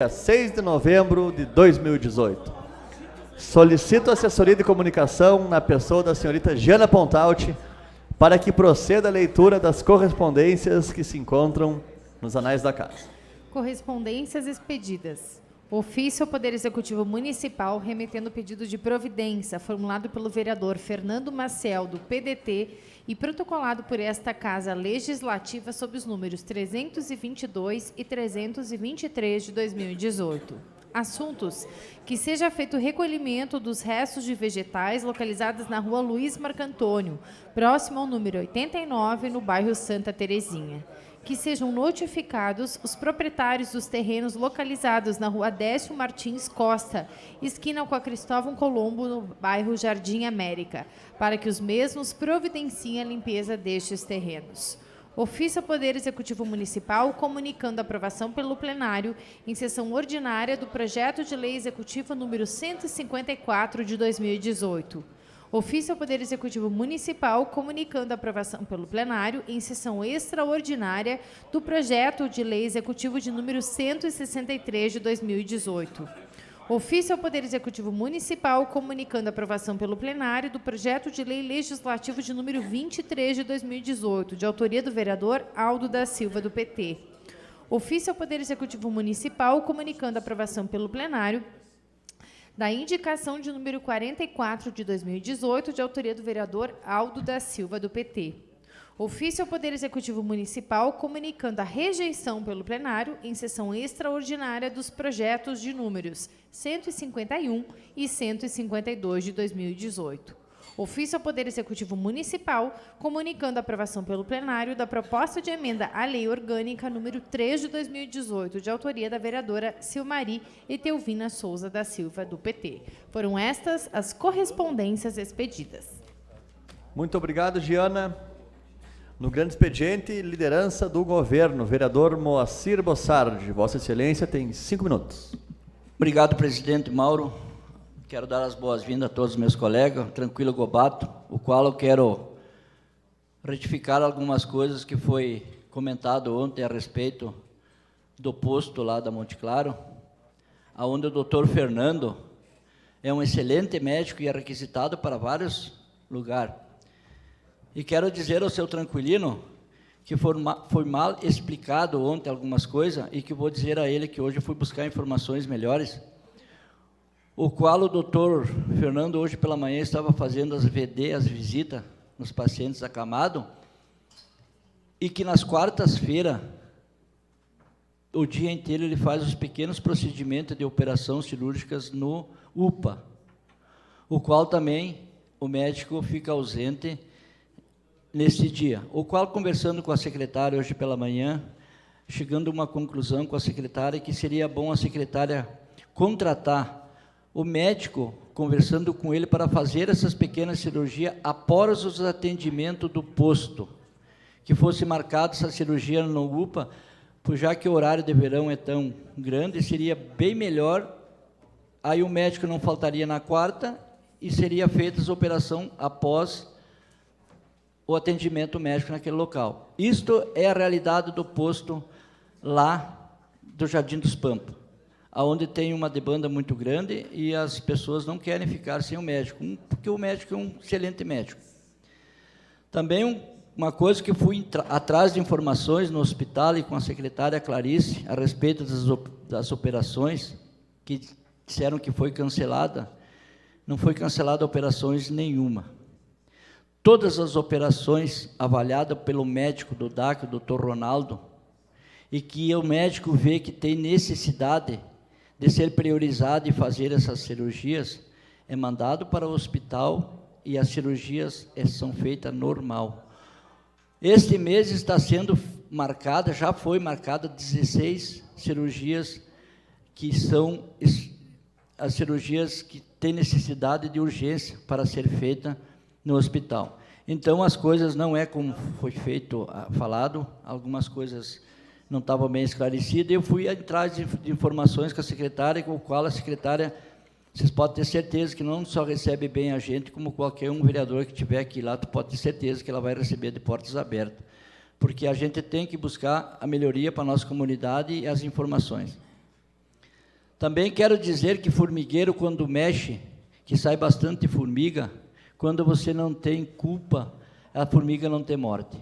6 de novembro de 2018. Solicito assessoria de comunicação na pessoa da senhorita Giana Pontalti para que proceda a leitura das correspondências que se encontram nos anais da Casa. Correspondências expedidas. Ofício ao Poder Executivo Municipal remetendo pedido de providência formulado pelo vereador Fernando Maciel, do PDT, e protocolado por esta Casa Legislativa sob os números 322 e 323 de 2018. Assuntos: que seja feito o recolhimento dos restos de vegetais localizados na rua Luiz Marcantônio, próximo ao número 89, no bairro Santa Terezinha. Que sejam notificados os proprietários dos terrenos localizados na rua Décio Martins Costa, esquina com a Cristóvão Colombo, no bairro Jardim América, para que os mesmos providenciem a limpeza destes terrenos. Ofício ao Poder Executivo Municipal comunicando a aprovação pelo plenário em sessão ordinária do projeto de lei executivo número 154 de 2018. Ofício ao Poder Executivo Municipal comunicando a aprovação pelo plenário em sessão extraordinária do projeto de lei executivo de número 163 de 2018. Ofício ao Poder Executivo Municipal comunicando a aprovação pelo plenário do projeto de lei legislativo de número 23 de 2018, de autoria do vereador Aldo da Silva, do PT. Ofício ao Poder Executivo Municipal comunicando a aprovação pelo plenário da indicação de número 44 de 2018, de autoria do vereador Aldo da Silva, do PT. Ofício ao Poder Executivo Municipal comunicando a rejeição pelo plenário em sessão extraordinária dos projetos de números 151 e 152 de 2018. Ofício ao Poder Executivo Municipal comunicando a aprovação pelo plenário da proposta de emenda à Lei Orgânica número 3 de 2018, de autoria da vereadora Silmari Etelvina Souza da Silva, do PT. Foram estas as correspondências expedidas. Muito obrigado, Giana. No grande expediente, liderança do governo, vereador Moacir Bossardi. Vossa Excelência tem 5 minutos. Obrigado, presidente Mauro. Quero dar as boas-vindas a todos os meus colegas, Tranquilo Gobato, o qual eu quero retificar algumas coisas que foi comentado ontem a respeito do posto lá da Monte Claro, onde o doutor Fernando é um excelente médico e é requisitado para vários lugares. E quero dizer ao seu Tranquilino que foi mal explicado ontem algumas coisas e que vou dizer a ele que hoje eu fui buscar informações melhores, o qual o doutor Fernando hoje pela manhã estava fazendo as VD, as visitas nos pacientes acamados, e que nas quartas-feiras, o dia inteiro, ele faz os pequenos procedimentos de operação cirúrgicas no UPA, o qual também o médico fica ausente nesse dia, o qual, conversando com a secretária hoje pela manhã, chegando a uma conclusão com a secretária que seria bom a secretária contratar o médico, conversando com ele, para fazer essas pequenas cirurgias após os atendimentos do posto, que fosse marcada essa cirurgia no UPA, pois já que o horário de verão é tão grande, seria bem melhor, aí o médico não faltaria na quarta e seria feita a operação após o atendimento médico naquele local. Isto é a realidade do posto lá do Jardim dos Pampas, onde tem uma demanda muito grande e as pessoas não querem ficar sem o médico, porque o médico é um excelente médico. Também uma coisa que fui atrás de informações no hospital e com a secretária Clarice a respeito das operações, que disseram que foi cancelada, não foi cancelada operações nenhuma. Todas as operações avaliadas pelo médico do DAC, o Dr. Ronaldo, e que o médico vê que tem necessidade de ser priorizado e fazer essas cirurgias, é mandado para o hospital e as cirurgias são feitas normal. Este mês está sendo marcada, já foi marcada 16 cirurgias, que são as cirurgias que têm necessidade de urgência para ser feita no hospital. Então, as coisas não é como foi falado, algumas coisas não estavam bem esclarecidas, e eu fui atrás de informações com a secretária, com o qual a secretária, vocês podem ter certeza que não só recebe bem a gente, como qualquer um vereador que tiver aqui lá, tu pode ter certeza que ela vai receber de portas abertas, porque a gente tem que buscar a melhoria para a nossa comunidade e as informações. Também quero dizer que formigueiro, quando mexe, que sai bastante formiga, quando você não tem culpa, a formiga não tem morte.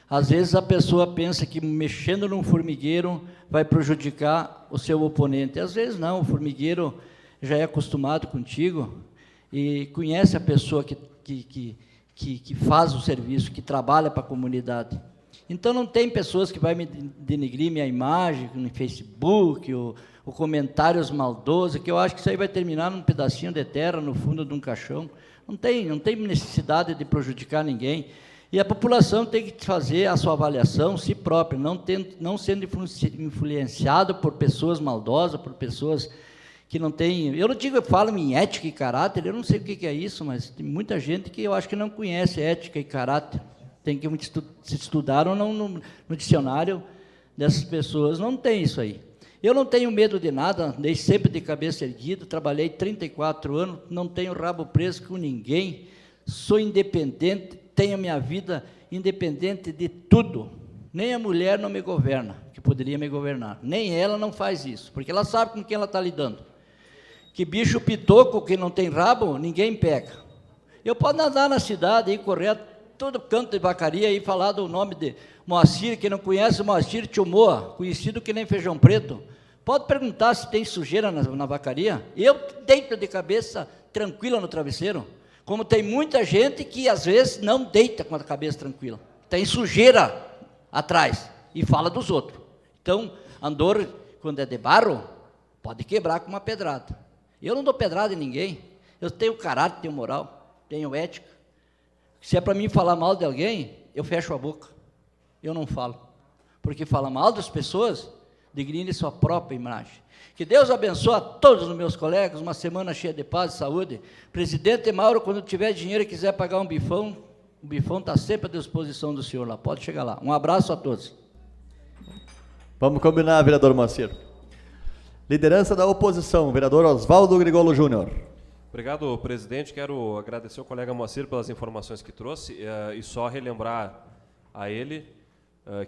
Às vezes a pessoa pensa que mexendo num formigueiro vai prejudicar o seu oponente. Às vezes não, o formigueiro já é acostumado contigo e conhece a pessoa que faz o serviço, que trabalha para a comunidade. Então não tem pessoas que vão me denigrir minha imagem no Facebook, ou comentários maldosos, que eu acho que isso aí vai terminar num pedacinho de terra, no fundo de um caixão. Não tem necessidade de prejudicar ninguém. E a população tem que fazer a sua avaliação si própria, não sendo influenciado por pessoas maldosas, por pessoas que não têm... Eu não digo, eu falo em ética e caráter, eu não sei o que é isso, mas tem muita gente que eu acho que não conhece ética e caráter. Tem que se estudar ou não no dicionário dessas pessoas, não tem isso aí. Eu não tenho medo de nada, andei sempre de cabeça erguida, trabalhei 34 anos, não tenho rabo preso com ninguém, sou independente, tenho minha vida independente de tudo. Nem a mulher não me governa, que poderia me governar. Nem ela não faz isso, porque ela sabe com quem ela está lidando. Que bicho pitoco que não tem rabo, ninguém pega. Eu posso andar na cidade e correr todo canto de vacaria e falar do nome de Moacir, quem não conhece Moacir Tchumoa, conhecido que nem feijão preto. Pode perguntar se tem sujeira na vacaria. Eu deito de cabeça tranquila no travesseiro, como tem muita gente que às vezes não deita com a cabeça tranquila. Tem sujeira atrás e fala dos outros. Então, andor, quando é de barro, pode quebrar com uma pedrada. Eu não dou pedrada em ninguém. Eu tenho caráter, tenho moral, tenho ética. Se é para mim falar mal de alguém, eu fecho a boca. Eu não falo. Porque falar mal das pessoas degrine sua própria imagem. Que Deus abençoe a todos os meus colegas, uma semana cheia de paz e saúde. Presidente Mauro, quando tiver dinheiro e quiser pagar um bifão, o bifão está sempre à disposição do senhor lá, pode chegar lá. Um abraço a todos. Vamos combinar, vereador Moacir. Liderança da oposição, vereador Oswaldo Grigolo Júnior. Obrigado, presidente. Quero agradecer ao colega Moacir pelas informações que trouxe e só relembrar a ele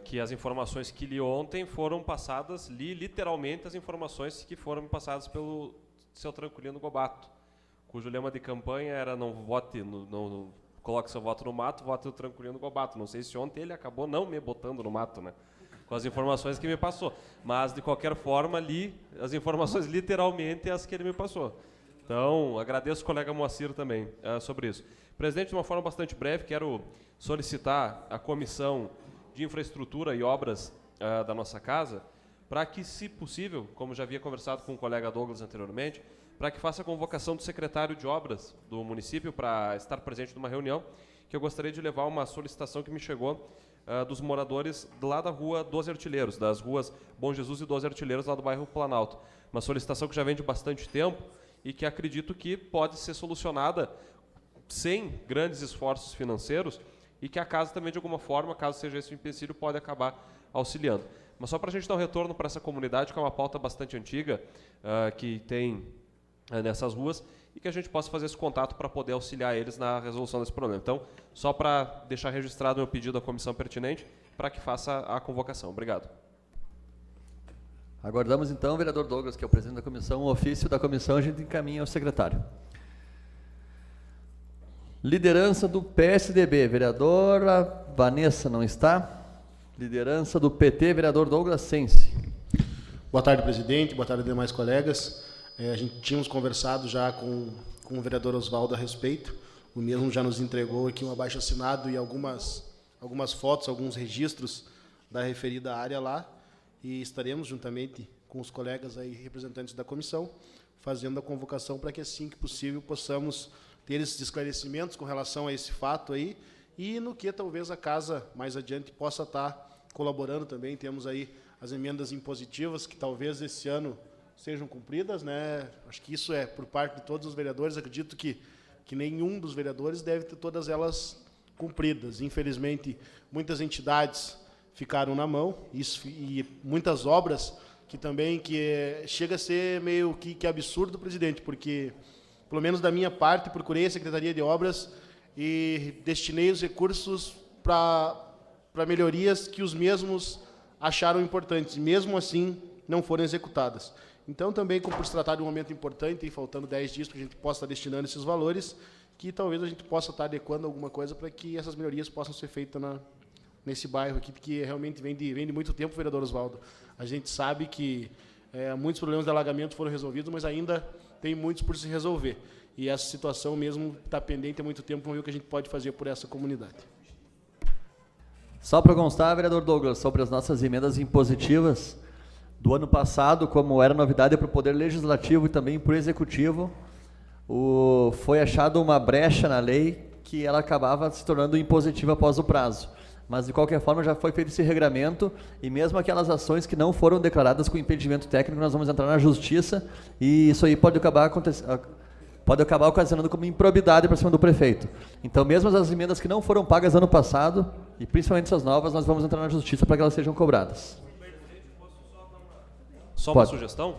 que as informações que li ontem foram passadas, li literalmente as informações que foram passadas pelo seu Tranquilino Gobato, cujo lema de campanha era não vote, não coloque seu voto no mato, vote no Tranquilino Gobato. Não sei se ontem ele acabou não me botando no mato, né? Com as informações que me passou. Mas, de qualquer forma, li as informações literalmente as que ele me passou. Então, agradeço o colega Moacir também sobre isso. Presidente, de uma forma bastante breve, quero solicitar a Comissão de Infraestrutura e Obras da nossa casa, para que, se possível, como já havia conversado com o colega Douglas anteriormente, para que faça a convocação do secretário de Obras do município para estar presente numa reunião, que eu gostaria de levar uma solicitação que me chegou dos moradores lá da rua 12 Artilheiros, das ruas Bom Jesus e 12 Artilheiros, lá do bairro Planalto. Uma solicitação que já vem de bastante tempo e que acredito que pode ser solucionada sem grandes esforços financeiros, e que a casa também, de alguma forma, caso seja esse um empecilho, pode acabar auxiliando. Mas só para a gente dar um retorno para essa comunidade, que é uma pauta bastante antiga, que tem nessas ruas, e que a gente possa fazer esse contato para poder auxiliar eles na resolução desse problema. Então, só para deixar registrado o meu pedido à comissão pertinente, para que faça a convocação. Obrigado. Aguardamos, então, o vereador Douglas, que é o presidente da comissão, o ofício da comissão a gente encaminha ao secretário. Liderança do PSDB, vereadora Vanessa não está. Liderança do PT, vereador Douglas Sense. Boa tarde, presidente. Boa tarde, demais colegas. A gente tínhamos conversado já com o vereador Oswaldo a respeito. O mesmo já nos entregou aqui um abaixo-assinado e algumas fotos, alguns registros da referida área lá. E estaremos, juntamente com os colegas aí, representantes da comissão, fazendo a convocação para que, assim que possível, possamos ter esses esclarecimentos com relação a esse fato aí, e no que talvez a casa, mais adiante, possa estar colaborando também. Temos aí as emendas impositivas, que talvez esse ano sejam cumpridas, né? Acho que isso é por parte de todos os vereadores. Acredito que nenhum dos vereadores deve ter todas elas cumpridas. Infelizmente, muitas entidades ficaram na mão, e muitas obras que também chega a ser meio que absurdo, presidente, porque, pelo menos da minha parte, procurei a Secretaria de Obras e destinei os recursos para melhorias que os mesmos acharam importantes, e mesmo assim não foram executadas. Então, também, como por se tratar de um momento importante e faltando 10 dias para que a gente possa estar destinando esses valores, que talvez a gente possa estar adequando alguma coisa para que essas melhorias possam ser feitas nesse bairro aqui, que realmente vem de muito tempo, vereador Osvaldo. A gente sabe que muitos problemas de alagamento foram resolvidos, mas ainda tem muitos por se resolver. E essa situação mesmo está pendente há muito tempo, vamos ver o que a gente pode fazer por essa comunidade. Só para constar, vereador Douglas, sobre as nossas emendas impositivas, do ano passado, como era novidade para o Poder Legislativo e também para o Executivo, foi achada uma brecha na lei que ela acabava se tornando impositiva após o prazo. Mas, de qualquer forma, já foi feito esse regramento e mesmo aquelas ações que não foram declaradas com impedimento técnico, nós vamos entrar na Justiça e isso aí pode acabar ocasionando como improbidade para cima do prefeito. Então, mesmo as emendas que não foram pagas ano passado, e principalmente essas novas, nós vamos entrar na Justiça para que elas sejam cobradas. Só uma sugestão,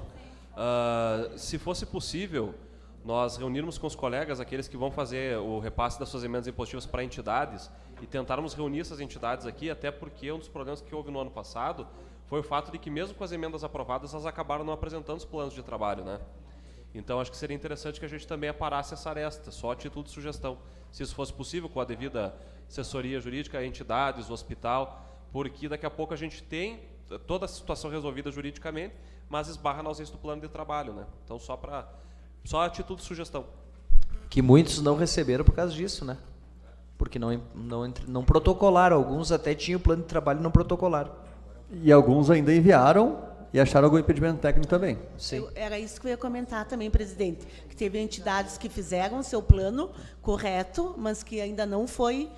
se fosse possível, nós reunirmos com os colegas, aqueles que vão fazer o repasse das suas emendas impositivas para entidades, e tentarmos reunir essas entidades aqui, até porque um dos problemas que houve no ano passado foi o fato de que, mesmo com as emendas aprovadas, elas acabaram não apresentando os planos de trabalho, né? Então, acho que seria interessante que a gente também aparasse essa aresta, só a título de sugestão. Se isso fosse possível, com a devida assessoria jurídica, entidades, o hospital, porque daqui a pouco a gente tem toda a situação resolvida juridicamente, mas esbarra na ausência do plano de trabalho, né? Então, só a título de sugestão. Que muitos não receberam por causa disso, né? Porque não protocolaram. Alguns até tinham o plano de trabalho e não protocolaram. E alguns ainda enviaram e acharam algum impedimento técnico também. Sim. Era isso que eu ia comentar também, presidente, que teve entidades que fizeram seu plano correto, mas que ainda não foi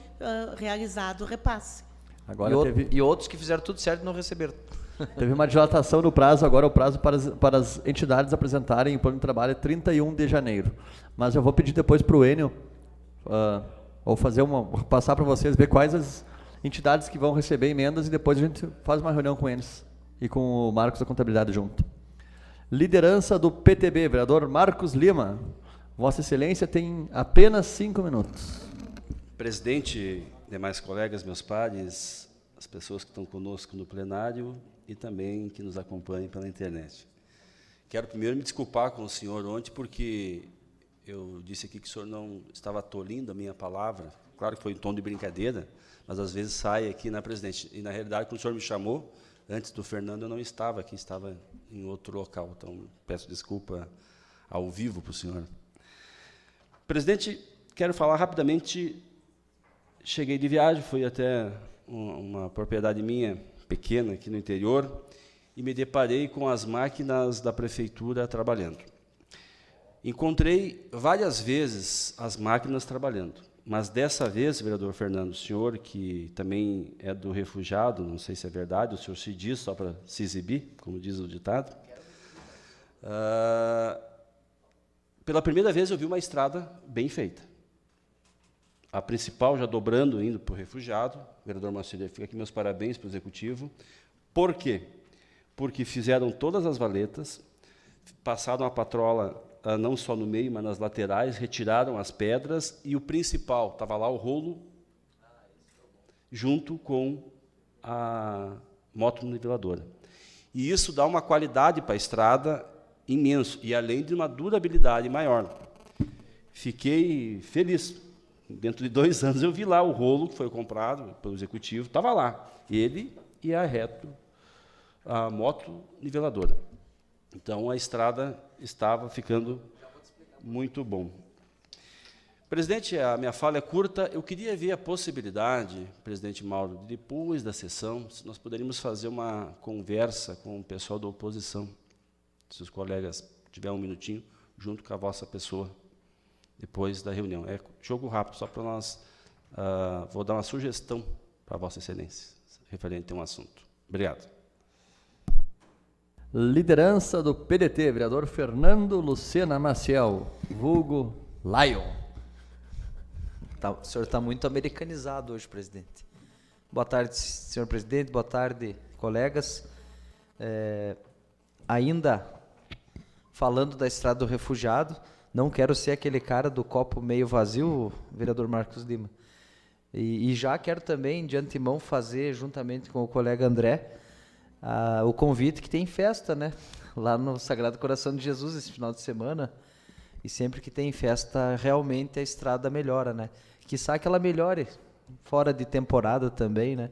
realizado o repasse. Agora e outros que fizeram tudo certo e não receberam. Teve uma dilatação no prazo, agora o prazo para as entidades apresentarem o plano de trabalho é 31 de janeiro. Mas eu vou pedir depois para o Enio, ou passar para vocês, ver quais as entidades que vão receber emendas e depois a gente faz uma reunião com eles e com o Marcos da Contabilidade junto. Liderança do PTB, vereador Marcos Lima. Vossa Excelência tem apenas 5 minutos. Presidente, demais colegas, meus pares, as pessoas que estão conosco no plenário e também que nos acompanham pela internet. Quero primeiro me desculpar com o senhor ontem, porque eu disse aqui que o senhor não estava tolindo a minha palavra. Claro que foi em tom de brincadeira, mas às vezes sai aqui, né, presidente? E, na realidade, quando o senhor me chamou, antes do Fernando, eu não estava aqui, estava em outro local. Então, peço desculpa ao vivo para o senhor. Presidente, quero falar rapidamente. Cheguei de viagem, fui até uma propriedade minha, pequena, aqui no interior, e me deparei com as máquinas da prefeitura trabalhando. Encontrei várias vezes as máquinas trabalhando, mas dessa vez, vereador Fernando, o senhor, que também é do refugiado, não sei se é verdade, o senhor se diz só para se exibir, como diz o ditado, pela primeira vez eu vi uma estrada bem feita. A principal já dobrando, indo para o refugiado. Vereador Marcelo, fica aqui meus parabéns para o Executivo. Por quê? Porque fizeram todas as valetas, passaram a patrola não só no meio, mas nas laterais, retiraram as pedras e o principal, estava lá o rolo, junto com a moto niveladora. E isso dá uma qualidade para a estrada imenso, e além de uma durabilidade maior. Fiquei feliz. Dentro de 2 anos eu vi lá o rolo que foi comprado pelo Executivo, estava lá, ele e a moto niveladora. Então a estrada estava ficando muito bom. Presidente, a minha fala é curta, eu queria ver a possibilidade, presidente Mauro, depois da sessão, se nós poderíamos fazer uma conversa com o pessoal da oposição, se os colegas tiverem um minutinho, junto com a vossa pessoa, depois da reunião. É jogo rápido, só para nós... vou dar uma sugestão para Vossa Excelência, referente a um assunto. Obrigado. Liderança do PDT, vereador Fernando Lucena Maciel, vulgo Lion. O senhor está muito americanizado hoje, presidente. Boa tarde, senhor presidente, boa tarde, colegas. Ainda falando da estrada do refugiado, não quero ser aquele cara do copo meio vazio, vereador Marcos Lima. E já quero também, de antemão, fazer, juntamente com o colega André, o convite que tem festa, né? lá no Sagrado Coração de Jesus esse final de semana, e sempre que tem festa, realmente a estrada melhora, né? Quiçá que ela melhore fora de temporada também, né?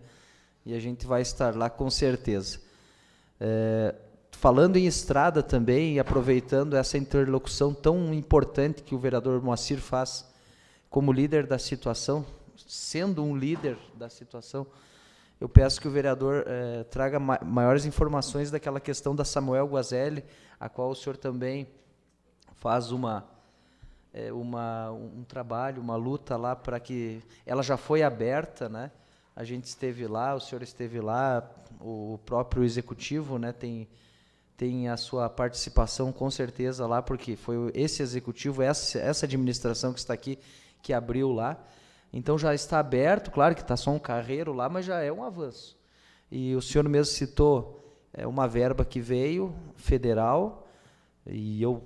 E a gente vai estar lá com certeza. Falando em estrada também, e aproveitando essa interlocução tão importante que o vereador Moacir faz como líder da situação, sendo um líder da situação, eu peço que o vereador traga maiores informações daquela questão da Samuel Guazelli, a qual o senhor também faz um trabalho, uma luta lá para que ela já foi aberta, né? A gente esteve lá, o senhor esteve lá, o próprio executivo, né, tem a sua participação com certeza lá, porque foi esse executivo, essa administração que está aqui, que abriu lá. Então já está aberto, claro que está só um carreiro lá, mas já é um avanço. E o senhor mesmo citou uma verba que veio, federal, e eu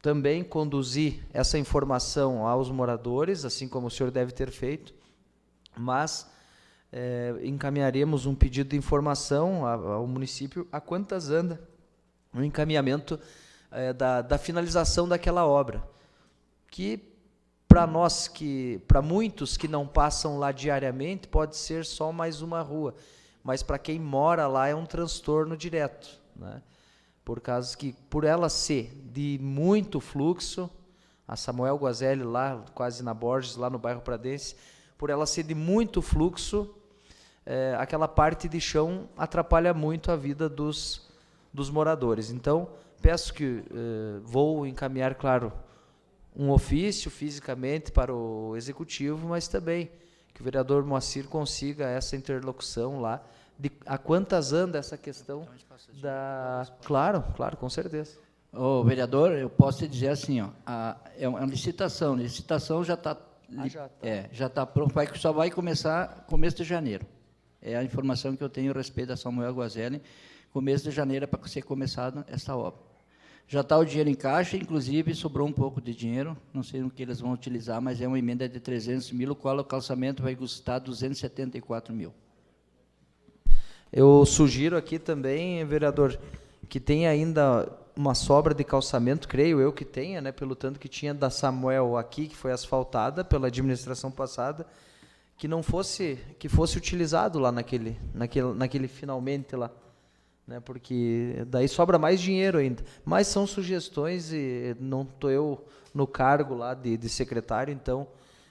também conduzi essa informação aos moradores, assim como o senhor deve ter feito, mas encaminharemos um pedido de informação ao município a quantas anda o encaminhamento da finalização daquela obra, que para muitos que não passam lá diariamente, pode ser só mais uma rua, mas para quem mora lá é um transtorno direto, né? Por ela ser de muito fluxo, a Samuel Guazelli lá, quase na Borges, lá no bairro Pradense, por ela ser de muito fluxo, aquela parte de chão atrapalha muito a vida dos moradores. Então, peço que vou encaminhar, claro, um ofício fisicamente para o executivo, mas também que o vereador Moacir consiga essa interlocução lá, de a quantas anda essa questão da... Claro, com certeza. Ô, vereador, eu posso te dizer assim, ó, é uma licitação já está... já está pronto, só vai começar começo de janeiro. É a informação que eu tenho a respeito da Samuel Guazelli, começo de janeiro é para ser começada essa obra. Já está o dinheiro em caixa, inclusive sobrou um pouco de dinheiro, não sei no que eles vão utilizar, mas é uma emenda de 300 mil, o qual o calçamento vai custar 274 mil. Eu sugiro aqui também, vereador, que tenha ainda uma sobra de calçamento, creio eu que tenha, né, pelo tanto que tinha da Samuel aqui, que foi asfaltada pela administração passada, que fosse utilizado lá naquele finalmente lá, né, porque daí sobra mais dinheiro ainda. Mas são sugestões e não estou eu no cargo lá de secretário, então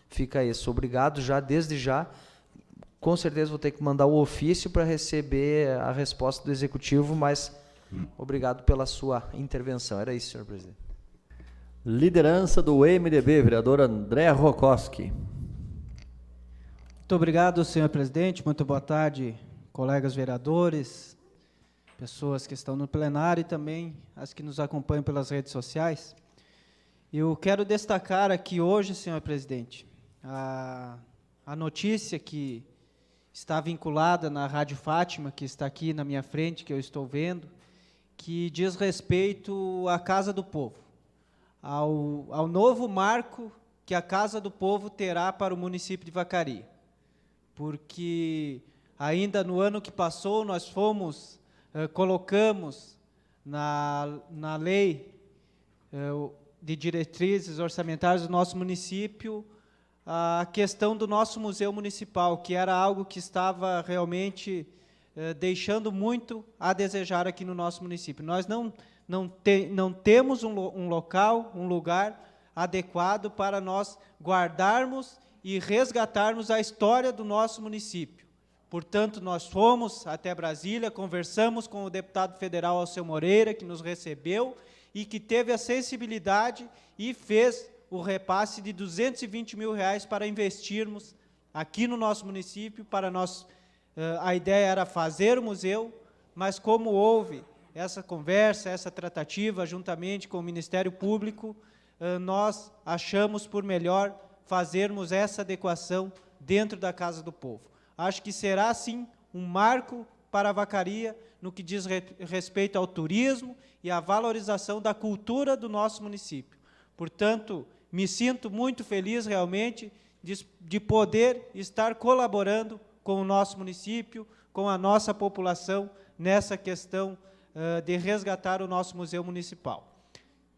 fica isso. Obrigado desde já. Com certeza vou ter que mandar o ofício para receber a resposta do executivo, mas obrigado pela sua intervenção. Era isso, senhor presidente. Liderança do MDB, vereador André Rokoski. Muito obrigado, senhor presidente. Muito boa tarde, colegas vereadores, pessoas que estão no plenário e também as que nos acompanham pelas redes sociais. Eu quero destacar aqui hoje, senhor presidente, a notícia que está vinculada na Rádio Fátima, que está aqui na minha frente, que eu estou vendo, que diz respeito à Casa do Povo, ao novo marco que a Casa do Povo terá para o município de Vacaria. Porque ainda no ano que passou, nós colocamos na lei de diretrizes orçamentárias do nosso município a questão do nosso museu municipal, que era algo que estava realmente deixando muito a desejar aqui no nosso município. Nós não temos um local, um lugar adequado para nós guardarmos e resgatarmos a história do nosso município. Portanto, nós fomos até Brasília, conversamos com o deputado federal Alceu Moreira, que nos recebeu e que teve a sensibilidade e fez o repasse de 220 mil reais para investirmos aqui no nosso município. A ideia era fazer o museu, mas como houve essa conversa, essa tratativa, juntamente com o Ministério Público, nós achamos por melhor fazermos essa adequação dentro da Casa do Povo. Acho que será, sim, um marco para a Vacaria no que diz respeito ao turismo e à valorização da cultura do nosso município. Portanto, me sinto muito feliz, realmente, de poder estar colaborando com o nosso município, com a nossa população, nessa questão de resgatar o nosso museu municipal.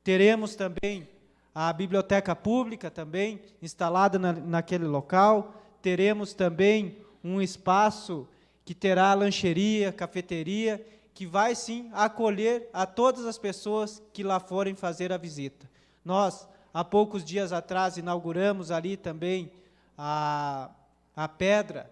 Teremos também a biblioteca pública também instalada naquele local, teremos também um espaço que terá lancheria, cafeteria, que vai sim acolher a todas as pessoas que lá forem fazer a visita. Nós, há poucos dias atrás, inauguramos ali também a pedra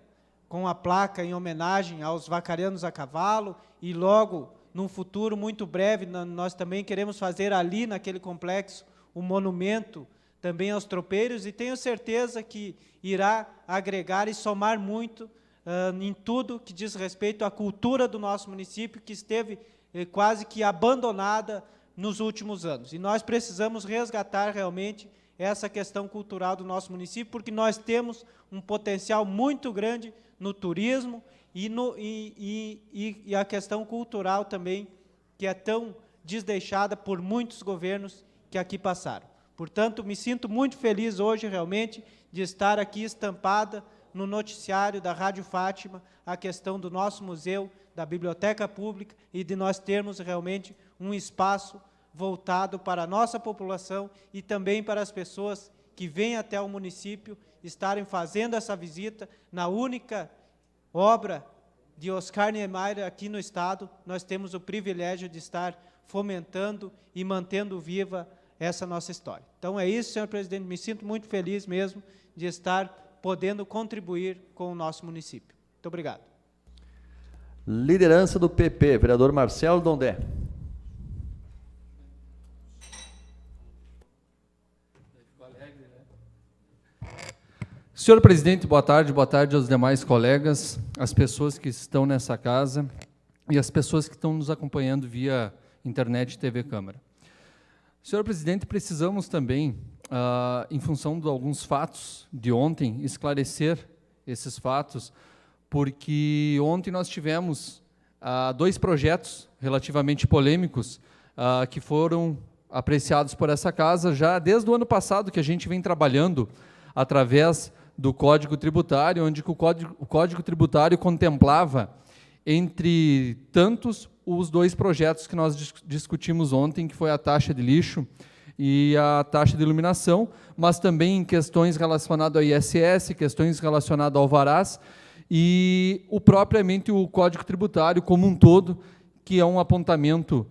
com a placa em homenagem aos vacarianos a cavalo, e logo, num futuro muito breve, nós também queremos fazer ali naquele complexo um monumento também aos tropeiros, e tenho certeza que irá agregar e somar muito em tudo que diz respeito à cultura do nosso município, que esteve quase que abandonada nos últimos anos. E nós precisamos resgatar realmente essa questão cultural do nosso município, porque nós temos um potencial muito grande no turismo e a questão cultural também, que é tão desdeixada por muitos governos que aqui passaram. Portanto, me sinto muito feliz hoje, realmente, de estar aqui estampada no noticiário da Rádio Fátima a questão do nosso museu, da biblioteca pública, e de nós termos realmente um espaço voltado para a nossa população e também para as pessoas que vêm até o município estarem fazendo essa visita na única obra de Oscar Niemeyer aqui no Estado. Nós temos o privilégio de estar fomentando e mantendo viva essa nossa história. Então é isso, senhor presidente, me sinto muito feliz mesmo de estar podendo contribuir com o nosso município. Muito obrigado. Liderança do PP, vereador Marcelo Dondé. Senhor presidente, boa tarde aos demais colegas, as pessoas que estão nessa casa e as pessoas que estão nos acompanhando via internet e TV Câmara. Senhor presidente, precisamos também, em função de alguns fatos de ontem, esclarecer esses fatos, porque ontem nós tivemos 2 projetos relativamente polêmicos que foram apreciados por essa casa já desde o ano passado, que a gente vem trabalhando através do Código Tributário, onde o Código Tributário contemplava, entre tantos, os 2 projetos que nós discutimos ontem, que foi a taxa de lixo e a taxa de iluminação, mas também questões relacionadas ao ISS, questões relacionadas ao alvarás, e propriamente o Código Tributário como um todo, que é um apontamento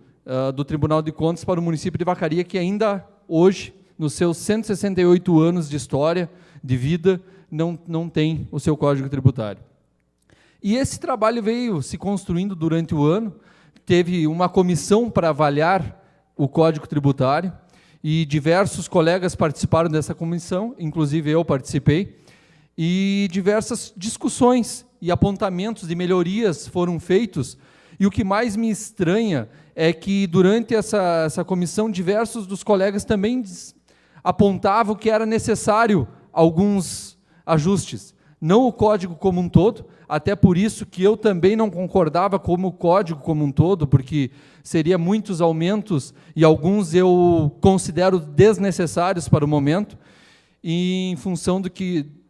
do Tribunal de Contas para o município de Vacaria, que ainda hoje, nos seus 168 anos de história, de vida, não tem o seu Código Tributário. E esse trabalho veio se construindo durante o ano, teve uma comissão para avaliar o Código Tributário, e diversos colegas participaram dessa comissão, inclusive eu participei, e diversas discussões e apontamentos de melhorias foram feitos, e o que mais me estranha é que, durante essa comissão, diversos dos colegas também apontavam que era necessário alguns ajustes. Não o código como um todo, até por isso que eu também não concordava com o código como um todo, porque seria muitos aumentos, e alguns eu considero desnecessários para o momento, e em função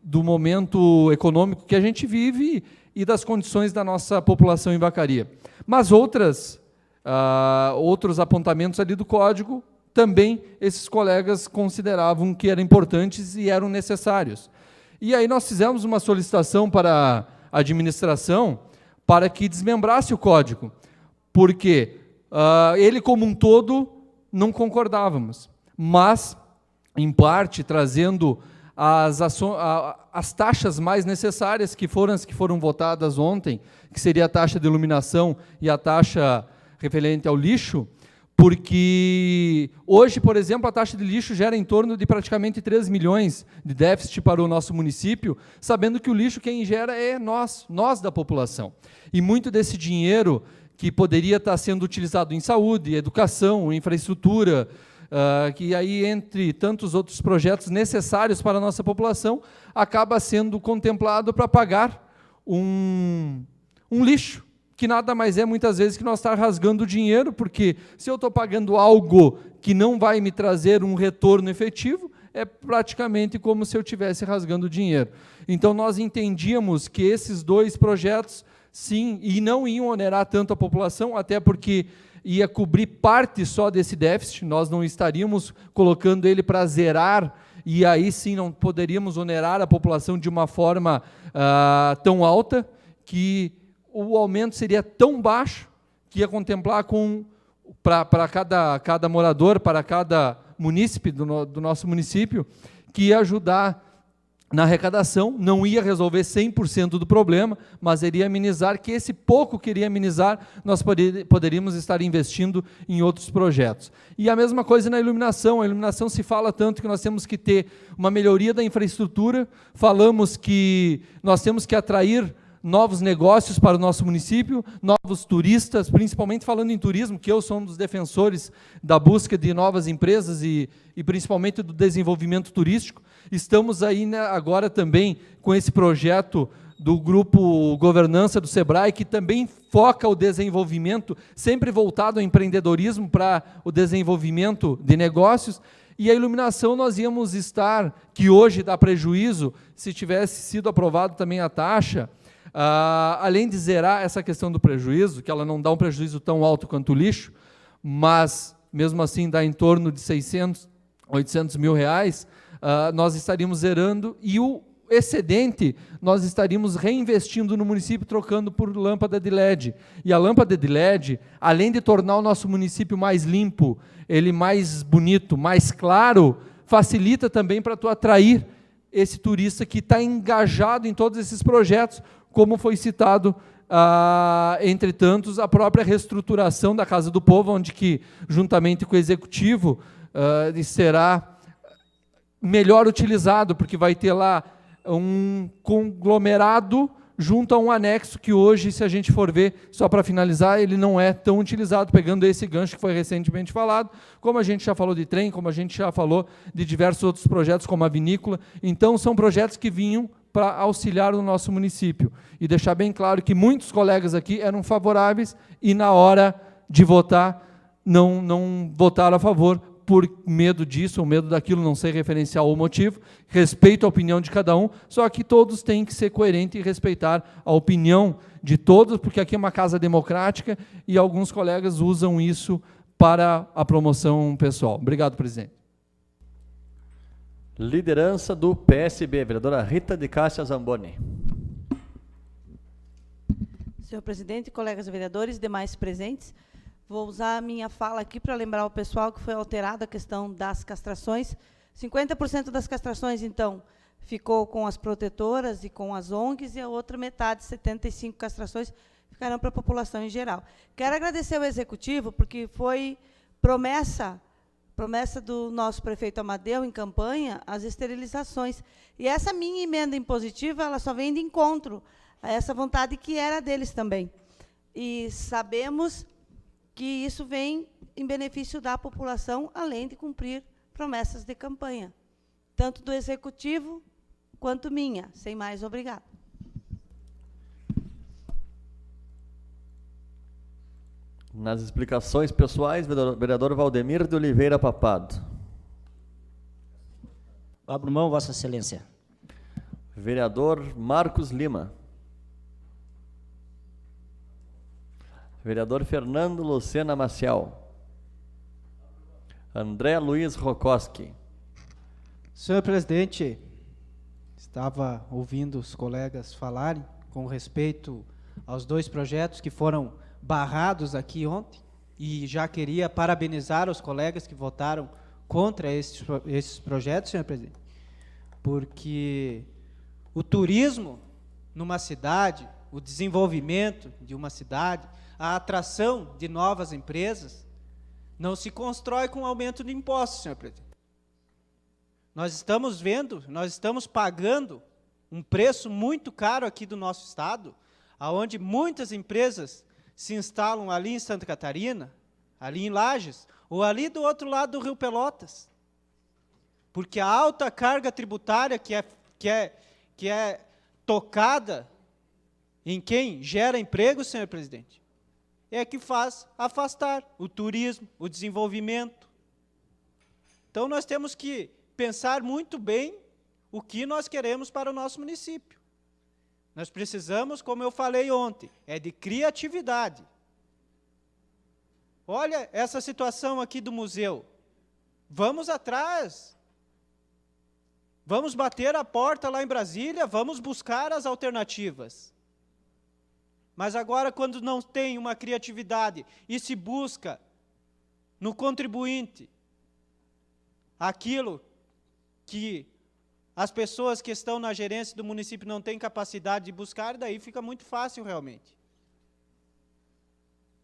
do momento econômico que a gente vive e das condições da nossa população em Vacaria. Mas outros apontamentos ali do código, também esses colegas consideravam que eram importantes e eram necessários. E aí nós fizemos uma solicitação para a administração para que desmembrasse o código, porque ele como um todo não concordávamos, mas, em parte, trazendo as taxas mais necessárias, que foram as que foram votadas ontem, que seria a taxa de iluminação e a taxa referente ao lixo, porque hoje, por exemplo, a taxa de lixo gera em torno de praticamente 3 milhões de déficit para o nosso município, sabendo que o lixo quem gera é nós da população. E muito desse dinheiro que poderia estar sendo utilizado em saúde, educação, infraestrutura, que aí, entre tantos outros projetos necessários para a nossa população, acaba sendo contemplado para pagar um lixo, que nada mais é, muitas vezes, que nós estar rasgando dinheiro, porque se eu estou pagando algo que não vai me trazer um retorno efetivo, é praticamente como se eu estivesse rasgando dinheiro. Então, nós entendíamos que esses 2 projetos sim, e não iam onerar tanto a população, até porque ia cobrir parte só desse déficit, nós não estaríamos colocando ele para zerar, e aí sim não poderíamos onerar a população de uma forma tão alta, que o aumento seria tão baixo, que ia contemplar para cada morador, para cada munícipe do nosso município, que ia ajudar na arrecadação, não ia resolver 100% do problema, mas iria amenizar, que esse pouco que iria amenizar, nós poderíamos estar investindo em outros projetos. E a mesma coisa na iluminação. A iluminação se fala tanto que nós temos que ter uma melhoria da infraestrutura, falamos que nós temos que atrair novos negócios para o nosso município, novos turistas, principalmente falando em turismo, que eu sou um dos defensores da busca de novas empresas e principalmente do desenvolvimento turístico. Estamos aí, né, agora também com esse projeto do Grupo Governança do Sebrae, que também foca o desenvolvimento, sempre voltado ao empreendedorismo para o desenvolvimento de negócios. E a iluminação nós íamos estar, que hoje dá prejuízo, se tivesse sido aprovado também a taxa, além de zerar essa questão do prejuízo, que ela não dá um prejuízo tão alto quanto o lixo, mas mesmo assim dá em torno de 600, 800 mil reais, nós estaríamos zerando, e o excedente nós estaríamos reinvestindo no município, trocando por lâmpada de LED. E a lâmpada de LED, além de tornar o nosso município mais limpo, ele mais bonito, mais claro, facilita também para tu atrair esse turista que está engajado em todos esses projetos, como foi citado, entre tantos, a própria reestruturação da Casa do Povo, onde que, juntamente com o Executivo, será melhor utilizado, porque vai ter lá um conglomerado junto a um anexo que hoje, se a gente for ver, só para finalizar, ele não é tão utilizado, pegando esse gancho que foi recentemente falado, como a gente já falou de trem, como a gente já falou de diversos outros projetos, como a vinícola. Então, são projetos que vinham para auxiliar o nosso município. E deixar bem claro que muitos colegas aqui eram favoráveis e, na hora de votar, não votaram a favor, por medo disso ou medo daquilo, não sei referenciar o motivo. Respeito a opinião de cada um, só que todos têm que ser coerentes e respeitar a opinião de todos, porque aqui é uma casa democrática e alguns colegas usam isso para a promoção pessoal. Obrigado, presidente. Liderança do PSB, vereadora Rita de Cássia Zamboni. Senhor presidente, colegas vereadores, demais presentes, vou usar a minha fala aqui para lembrar ao pessoal que foi alterada a questão das castrações. 50% das castrações, então, ficou com as protetoras e com as ONGs, e a outra metade, 75 castrações, ficarão para a população em geral. Quero agradecer ao Executivo, porque foi promessa do nosso prefeito Amadeu, em campanha, as esterilizações. E essa minha emenda impositiva, ela só vem de encontro a essa vontade que era deles também. E sabemos que isso vem em benefício da população, além de cumprir promessas de campanha, tanto do Executivo quanto minha. Sem mais, obrigado. Nas explicações pessoais, vereador Valdemir de Oliveira Papado. Abro mão, Vossa Excelência. Vereador Marcos Lima. Vereador Fernando Lucena Maciel. André Luiz Rokoski. Senhor presidente, estava ouvindo os colegas falarem com respeito aos dois projetos que foram barrados aqui ontem, e já queria parabenizar os colegas que votaram contra esses projetos, senhor presidente, porque o turismo numa cidade, o desenvolvimento de uma cidade, a atração de novas empresas, não se constrói com aumento de impostos, senhor presidente. Nós estamos vendo, nós estamos pagando um preço muito caro aqui do nosso estado, aonde muitas empresas se instalam ali em Santa Catarina, ali em Lages, ou ali do outro lado do Rio Pelotas. Porque a alta carga tributária que é tocada em quem gera emprego, senhor presidente, é que faz afastar o turismo, o desenvolvimento. Então, nós temos que pensar muito bem o que nós queremos para o nosso município. Nós precisamos, como eu falei ontem, de criatividade. Olha essa situação aqui do museu. Vamos atrás. Vamos bater a porta lá em Brasília, vamos buscar as alternativas. Mas agora, quando não tem uma criatividade e se busca no contribuinte aquilo que as pessoas que estão na gerência do município não têm capacidade de buscar, daí fica muito fácil realmente.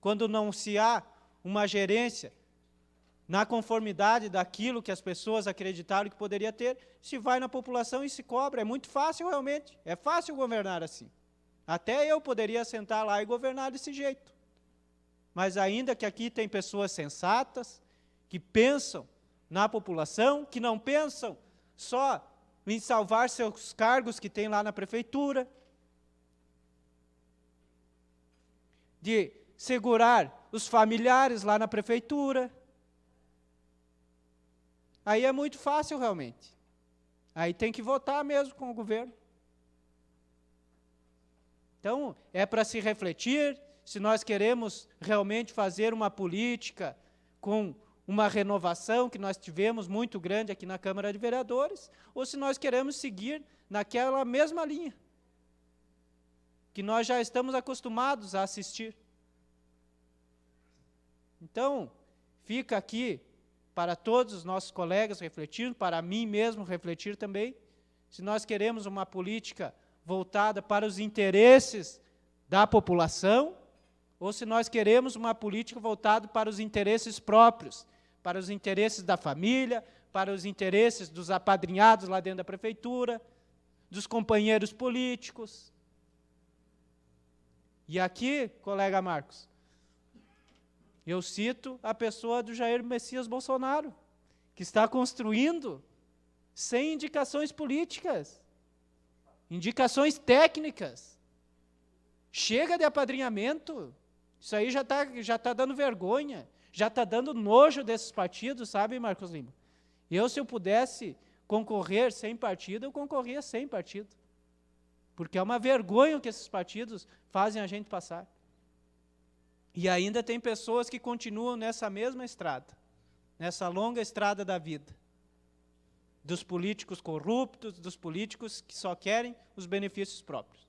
Quando não se há uma gerência na conformidade daquilo que as pessoas acreditaram que poderia ter, se vai na população e se cobra. É muito fácil realmente, é fácil governar assim. Até eu poderia sentar lá e governar desse jeito. Mas ainda que aqui tem pessoas sensatas, que pensam na população, que não pensam só em salvar seus cargos que tem lá na prefeitura, de segurar os familiares lá na prefeitura. Aí é muito fácil realmente. Aí tem que votar mesmo com o governo. Então, é para se refletir se nós queremos realmente fazer uma política com uma renovação que nós tivemos muito grande aqui na Câmara de Vereadores, ou se nós queremos seguir naquela mesma linha que nós já estamos acostumados a assistir. Então, fica aqui para todos os nossos colegas refletir, para mim mesmo refletir também, se nós queremos uma política voltada para os interesses da população, ou se nós queremos uma política voltada para os interesses próprios, para os interesses da família, para os interesses dos apadrinhados lá dentro da prefeitura, dos companheiros políticos. E aqui, colega Marcos, eu cito a pessoa do Jair Messias Bolsonaro, que está construindo sem indicações políticas, indicações técnicas. Chega de apadrinhamento, isso aí já tá dando vergonha, já está dando nojo desses partidos, sabe, Marcos Lima? Se eu pudesse concorrer sem partido, eu concorria sem partido. Porque é uma vergonha o que esses partidos fazem a gente passar. E ainda tem pessoas que continuam nessa mesma estrada, nessa longa estrada da vida, dos políticos corruptos, dos políticos que só querem os benefícios próprios.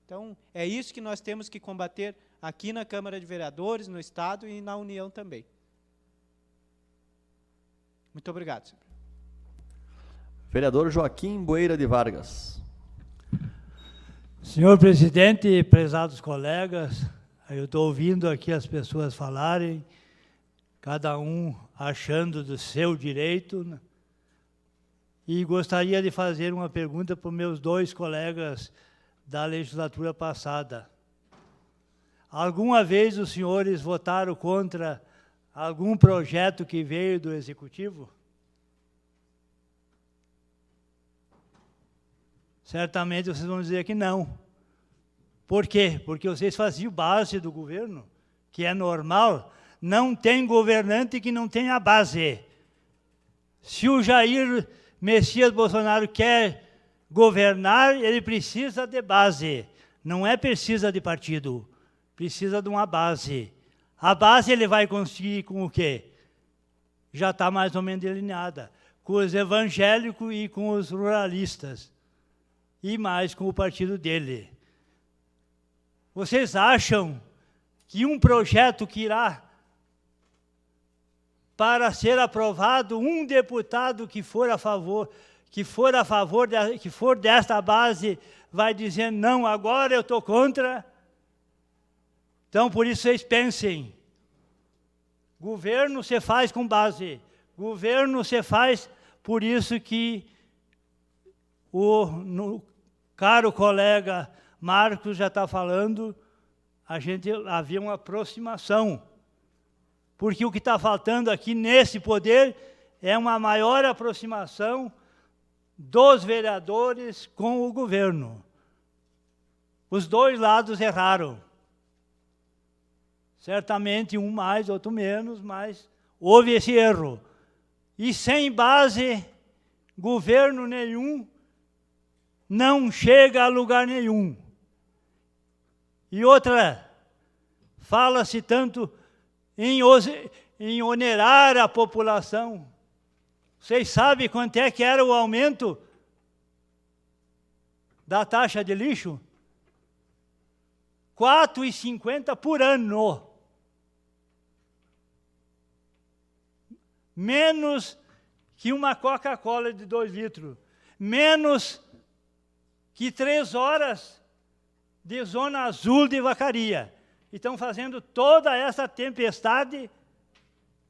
Então, é isso que nós temos que combater aqui na Câmara de Vereadores, no Estado e na União também. Muito obrigado, senhor. Vereador Joaquim Bueira de Vargas. Senhor presidente, prezados colegas, eu estou ouvindo aqui as pessoas falarem, cada um achando do seu direito, né? E gostaria de fazer uma pergunta para os meus dois colegas da legislatura passada. Alguma vez os senhores votaram contra algum projeto que veio do Executivo? Certamente vocês vão dizer que não. Por quê? Porque vocês faziam base do governo, que é normal. Não tem governante que não tenha base. Se o Jair Messias Bolsonaro quer governar, ele precisa de base. Não é precisa de partido, precisa de uma base. A base ele vai conseguir com o quê? Já está mais ou menos delineada. Com os evangélicos e com os ruralistas. E mais com o partido dele. Vocês acham que um projeto que irá para ser aprovado, um deputado que for desta base, vai dizer, não, agora eu estou contra? Então, por isso vocês pensem, governo se faz com base, governo se faz, por isso que o caro colega Marcos já está falando, havia uma aproximação. Porque o que está faltando aqui nesse poder é uma maior aproximação dos vereadores com o governo. Os dois lados erraram. Certamente um mais, outro menos, mas houve esse erro. E sem base, governo nenhum não chega a lugar nenhum. E outra, fala-se tanto em onerar a população. Vocês sabem quanto é que era o aumento da taxa de lixo? R$ 4,50 por ano. Menos que uma Coca-Cola de 2 litros. Menos que 3 horas de zona azul de Vacaria. E estão fazendo toda essa tempestade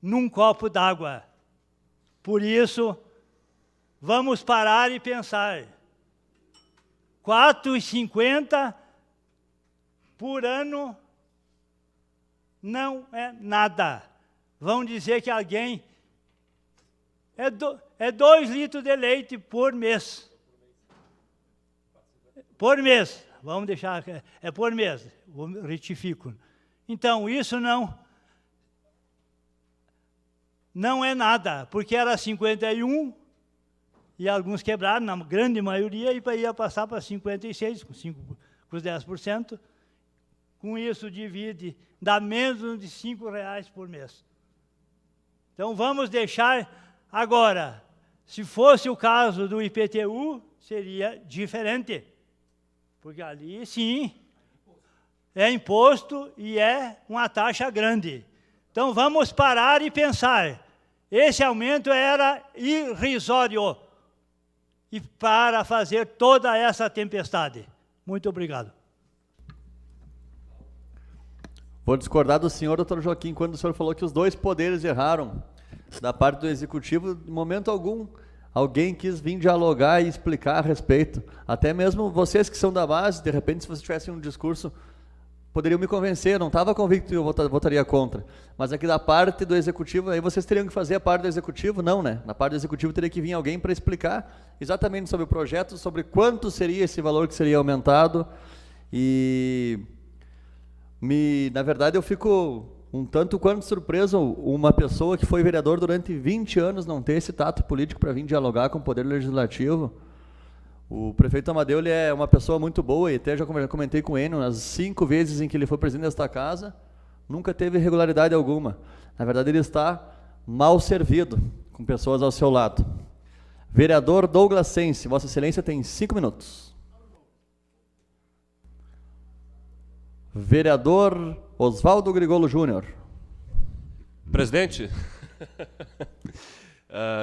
num copo d'água. Por isso, vamos parar e pensar. R$ 4,50 por ano não é nada. Vão dizer que alguém... É 2 litros de leite por mês. Por mês. Vamos deixar... É por mês. Retifico. Então, isso não é nada, porque era 51 e alguns quebraram, na grande maioria, e ia passar para 56, com os 10%. Com isso, divide, dá menos de R$ 5,00 por mês. Então, vamos deixar... Agora, se fosse o caso do IPTU, seria diferente. Porque ali, sim, é imposto e é uma taxa grande. Então, vamos parar e pensar. Esse aumento era irrisório. E para fazer toda essa tempestade. Muito obrigado. Vou discordar do senhor, doutor Joaquim, quando o senhor falou que os dois poderes erraram. Da parte do executivo, em momento algum, alguém quis vir dialogar e explicar a respeito. Até mesmo vocês que são da base, de repente, se vocês tivessem um discurso, poderiam me convencer. Eu não estava convicto que eu votaria contra. Mas aqui da parte do executivo, aí vocês teriam que fazer a parte do executivo? Não, né? Na parte do executivo teria que vir alguém para explicar exatamente sobre o projeto, sobre quanto seria esse valor que seria aumentado. E, na verdade, eu fico... um tanto quanto surpreso uma pessoa que foi vereador durante 20 anos não ter esse tato político para vir dialogar com o Poder Legislativo. O prefeito Amadeu, ele é uma pessoa muito boa, e até já comentei com ele, nas 5 vezes em que ele foi presidente desta casa, nunca teve irregularidade alguma. Na verdade, ele está mal servido, com pessoas ao seu lado. Vereador Douglas Sense, Vossa Excelência tem 5 minutos. Vereador Oswaldo Grigolo Júnior. Presidente,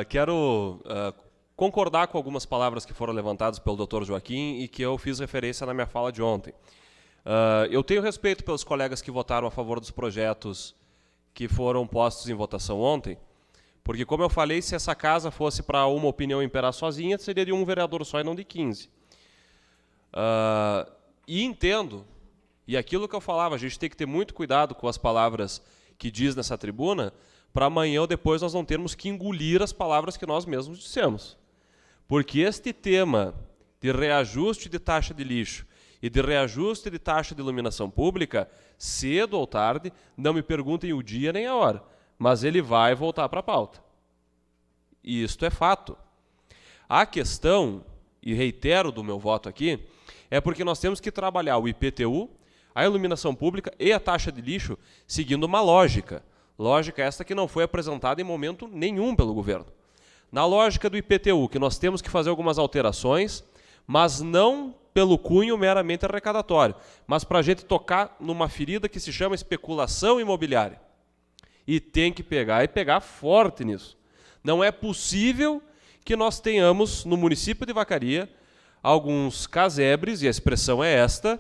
quero concordar com algumas palavras que foram levantadas pelo doutor Joaquim e que eu fiz referência na minha fala de ontem. Eu tenho respeito pelos colegas que votaram a favor dos projetos que foram postos em votação ontem, porque, como eu falei, se essa casa fosse para uma opinião imperar sozinha, seria de um vereador só e não de 15. E entendo... E aquilo que eu falava, a gente tem que ter muito cuidado com as palavras que diz nessa tribuna, para amanhã ou depois nós não termos que engolir as palavras que nós mesmos dissemos. Porque este tema de reajuste de taxa de lixo e de reajuste de taxa de iluminação pública, cedo ou tarde, não me perguntem o dia nem a hora, mas ele vai voltar para a pauta. E isto é fato. A questão, e reitero do meu voto aqui, é porque nós temos que trabalhar o IPTU, a iluminação pública e a taxa de lixo seguindo uma lógica. Lógica esta que não foi apresentada em momento nenhum pelo governo. Na lógica do IPTU, que nós temos que fazer algumas alterações, mas não pelo cunho meramente arrecadatório, mas para a gente tocar numa ferida que se chama especulação imobiliária. E tem que pegar, e pegar forte nisso. Não é possível que nós tenhamos, no município de Vacaria, alguns casebres, e a expressão é esta,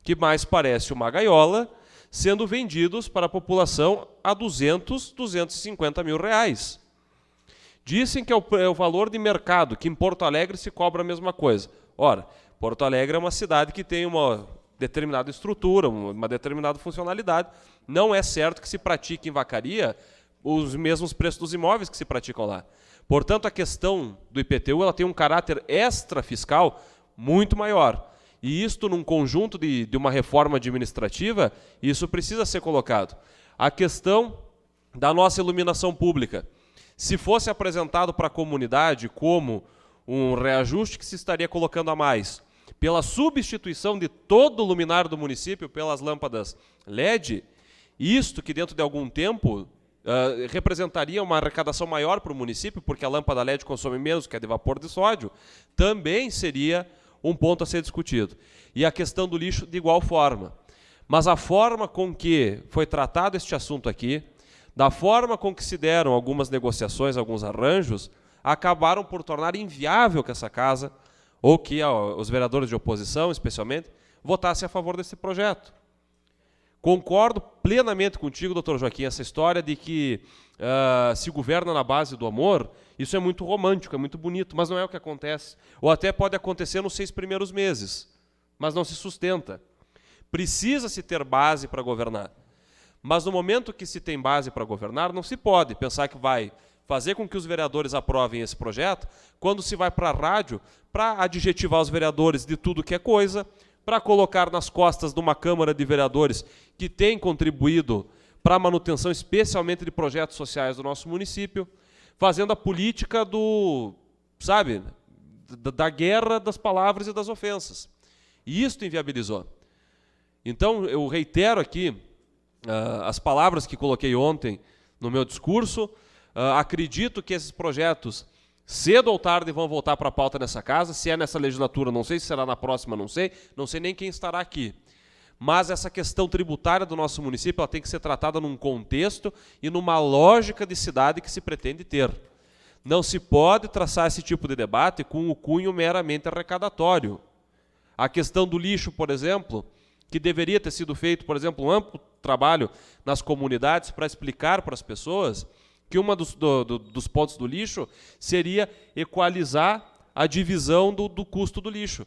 que mais parece uma gaiola, sendo vendidos para a população a 200, 250 mil reais. Dizem que é o valor de mercado, que em Porto Alegre se cobra a mesma coisa. Ora, Porto Alegre é uma cidade que tem uma determinada estrutura, uma determinada funcionalidade. Não é certo que se pratique em Vacaria os mesmos preços dos imóveis que se praticam lá. Portanto, a questão do IPTU ela tem um caráter extrafiscal muito maior. E isto, num conjunto de uma reforma administrativa, isso precisa ser colocado. A questão da nossa iluminação pública. Se fosse apresentado para a comunidade como um reajuste que se estaria colocando a mais, pela substituição de todo o luminário do município pelas lâmpadas LED, isto que dentro de algum tempo representaria uma arrecadação maior para o município, porque a lâmpada LED consome menos, que é de vapor de sódio, também seria um ponto a ser discutido. E a questão do lixo de igual forma. Mas a forma com que foi tratado este assunto aqui, da forma com que se deram algumas negociações, alguns arranjos, acabaram por tornar inviável que essa casa, ou que os vereadores de oposição, especialmente, votassem a favor desse projeto. Concordo plenamente contigo, doutor Joaquim, essa história de que se governa na base do amor, isso é muito romântico, é muito bonito, mas não é o que acontece. Ou até pode acontecer nos 6 primeiros meses, mas não se sustenta. Precisa-se ter base para governar. Mas no momento que se tem base para governar, não se pode pensar que vai fazer com que os vereadores aprovem esse projeto quando se vai para a rádio para adjetivar os vereadores de tudo que é coisa, para colocar nas costas de uma Câmara de Vereadores que tem contribuído para a manutenção especialmente de projetos sociais do nosso município, fazendo a política da guerra das palavras e das ofensas. E isso inviabilizou. Então, eu reitero aqui as palavras que coloquei ontem no meu discurso. Acredito que esses projetos, cedo ou tarde, vão voltar para a pauta nessa casa. Se é nessa legislatura, não sei, se será na próxima, não sei nem quem estará aqui. Mas essa questão tributária do nosso município ela tem que ser tratada num contexto e numa lógica de cidade que se pretende ter. Não se pode traçar esse tipo de debate com o cunho meramente arrecadatório. A questão do lixo, por exemplo, que deveria ter sido feito, por exemplo, um amplo trabalho nas comunidades para explicar para as pessoas que um dos pontos do lixo seria equalizar a divisão do custo do lixo.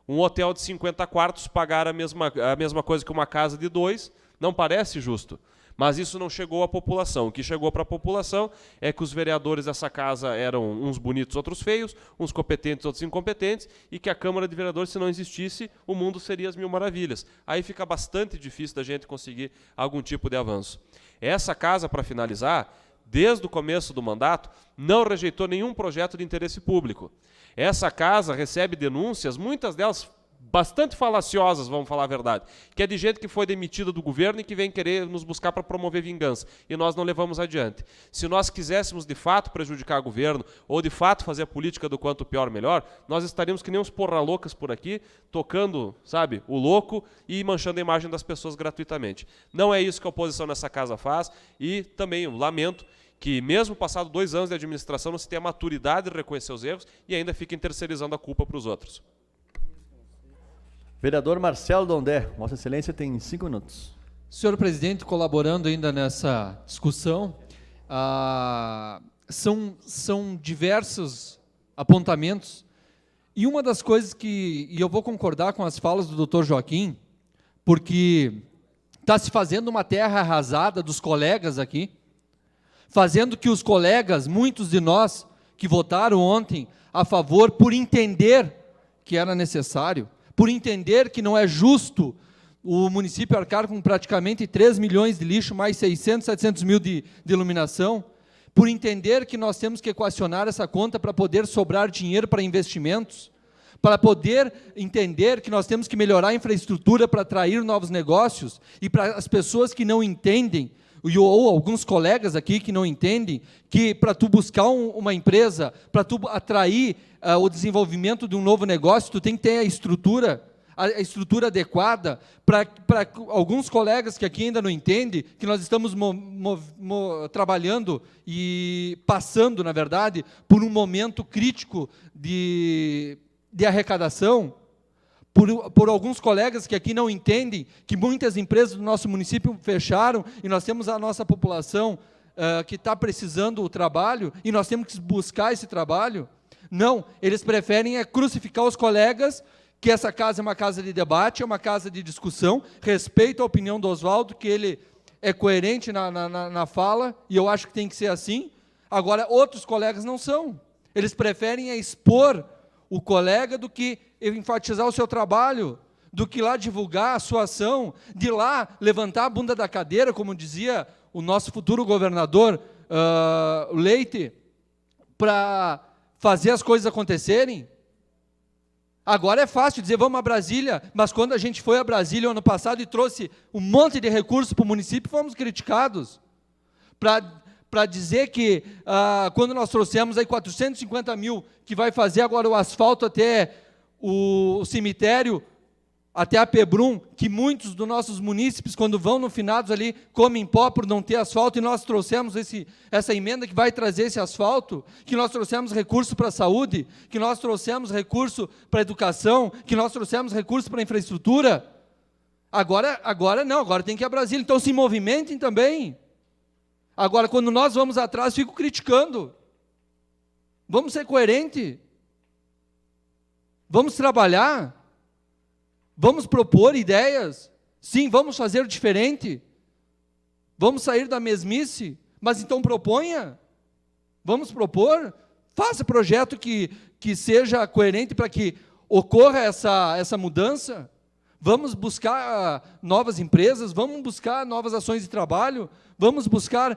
Um hotel de 50 quartos pagar a mesma coisa que uma casa de 2 não parece justo. Mas isso não chegou à população. O que chegou para a população é que os vereadores dessa casa eram uns bonitos, outros feios, uns competentes, outros incompetentes, e que a Câmara de Vereadores, se não existisse, o mundo seria as mil maravilhas. Aí fica bastante difícil da gente conseguir algum tipo de avanço. Essa casa, para finalizar, desde o começo do mandato, não rejeitou nenhum projeto de interesse público. Essa casa recebe denúncias, muitas delas bastante falaciosas, vamos falar a verdade, que é de gente que foi demitida do governo e que vem querer nos buscar para promover vingança, e nós não levamos adiante. Se nós quiséssemos de fato prejudicar o governo, ou de fato fazer a política do quanto pior melhor, nós estaríamos que nem uns porra-loucas por aqui, tocando, sabe, o louco e manchando a imagem das pessoas gratuitamente. Não é isso que a oposição nessa casa faz, e também lamento que mesmo passado 2 anos de administração não se tem a maturidade de reconhecer os erros e ainda fiquem terceirizando a culpa para os outros. Vereador Marcelo Dondé, Vossa Excelência tem 5 minutos. Senhor presidente, colaborando ainda nessa discussão, são diversos apontamentos, e uma das coisas e eu vou concordar com as falas do doutor Joaquim, porque está se fazendo uma terra arrasada dos colegas aqui, fazendo que os colegas, muitos de nós que votaram ontem a favor, por entender que era necessário, por entender que não é justo o município arcar com praticamente 3 milhões de lixo, mais 600, 700 mil de iluminação, por entender que nós temos que equacionar essa conta para poder sobrar dinheiro para investimentos, para poder entender que nós temos que melhorar a infraestrutura para atrair novos negócios, e para as pessoas que não entendem, ou alguns colegas aqui que não entendem, que para tu buscar uma empresa, para tu atrair o desenvolvimento de um novo negócio, tu tem que ter a estrutura adequada. Para alguns colegas que aqui ainda não entendem, que nós estamos trabalhando e passando, na verdade, por um momento crítico de arrecadação, por alguns colegas que aqui não entendem que muitas empresas do nosso município fecharam e nós temos a nossa população que está precisando do trabalho e nós temos que buscar esse trabalho. Não, eles preferem crucificar os colegas, que essa casa é uma casa de debate, é uma casa de discussão, respeito a opinião do Oswaldo, que ele é coerente na fala, e eu acho que tem que ser assim. Agora, outros colegas não são. Eles preferem expor o colega do que enfatizar o seu trabalho, do que lá divulgar a sua ação, de lá levantar a bunda da cadeira, como dizia o nosso futuro governador Leite, para fazer as coisas acontecerem. Agora é fácil dizer, vamos a Brasília, mas quando a gente foi a Brasília ano passado e trouxe um monte de recursos para o município, fomos criticados. Para dizer que, quando nós trouxemos aí 450 mil, que vai fazer agora o asfalto até o cemitério, até a Pebrum, que muitos dos nossos munícipes, quando vão no finados ali, comem pó por não ter asfalto, e nós trouxemos essa emenda que vai trazer esse asfalto, que nós trouxemos recurso para a saúde, que nós trouxemos recurso para a educação, que nós trouxemos recurso para a infraestrutura. Agora não, agora tem que ir a Brasília. Então se movimentem também. Agora, quando nós vamos atrás, fico criticando. Vamos ser coerentes. Vamos trabalhar. Vamos propor ideias. Sim, vamos fazer diferente. Vamos sair da mesmice. Mas então proponha. Vamos propor. Faça projeto que seja coerente para que ocorra essa mudança. Vamos buscar novas empresas, vamos buscar novas ações de trabalho, vamos buscar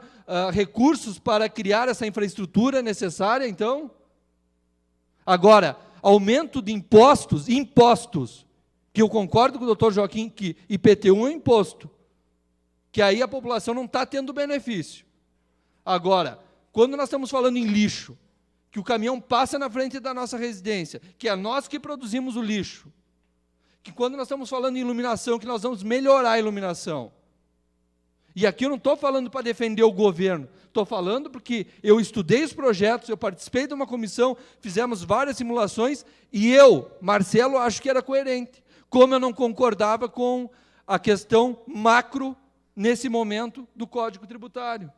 recursos para criar essa infraestrutura necessária, então. Agora, aumento de impostos, que eu concordo com o doutor Joaquim, que IPTU é um imposto, que aí a população não está tendo benefício. Agora, quando nós estamos falando em lixo, que o caminhão passa na frente da nossa residência, que é nós que produzimos o lixo, que quando nós estamos falando em iluminação, que nós vamos melhorar a iluminação. E aqui eu não estou falando para defender o governo, estou falando porque eu estudei os projetos, eu participei de uma comissão, fizemos várias simulações, e eu, Marcelo, acho que era coerente, como eu não concordava com a questão macro, nesse momento, do Código Tributário.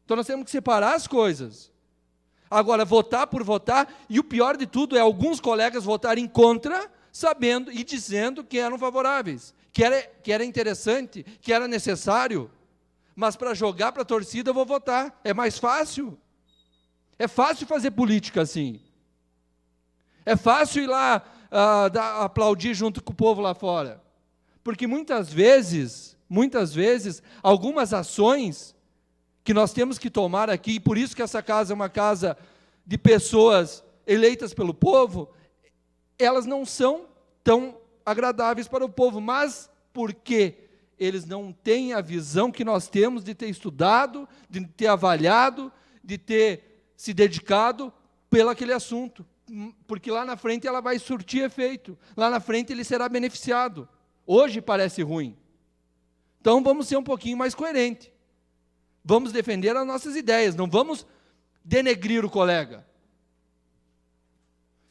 Então nós temos que separar as coisas. Agora, votar por votar, e o pior de tudo é alguns colegas votarem contra, sabendo e dizendo que eram favoráveis, que era interessante, que era necessário, mas para jogar para a torcida eu vou votar, é mais fácil. É fácil fazer política assim. É fácil ir lá aplaudir junto com o povo lá fora. Porque muitas vezes, algumas ações que nós temos que tomar aqui, e por isso que essa casa é uma casa de pessoas eleitas pelo povo, elas não são tão agradáveis para o povo, mas porque eles não têm a visão que nós temos de ter estudado, de ter avaliado, de ter se dedicado pelo aquele assunto, porque lá na frente ela vai surtir efeito, lá na frente ele será beneficiado. Hoje parece ruim. Então vamos ser um pouquinho mais coerentes. Vamos defender as nossas ideias, não vamos denegrir o colega.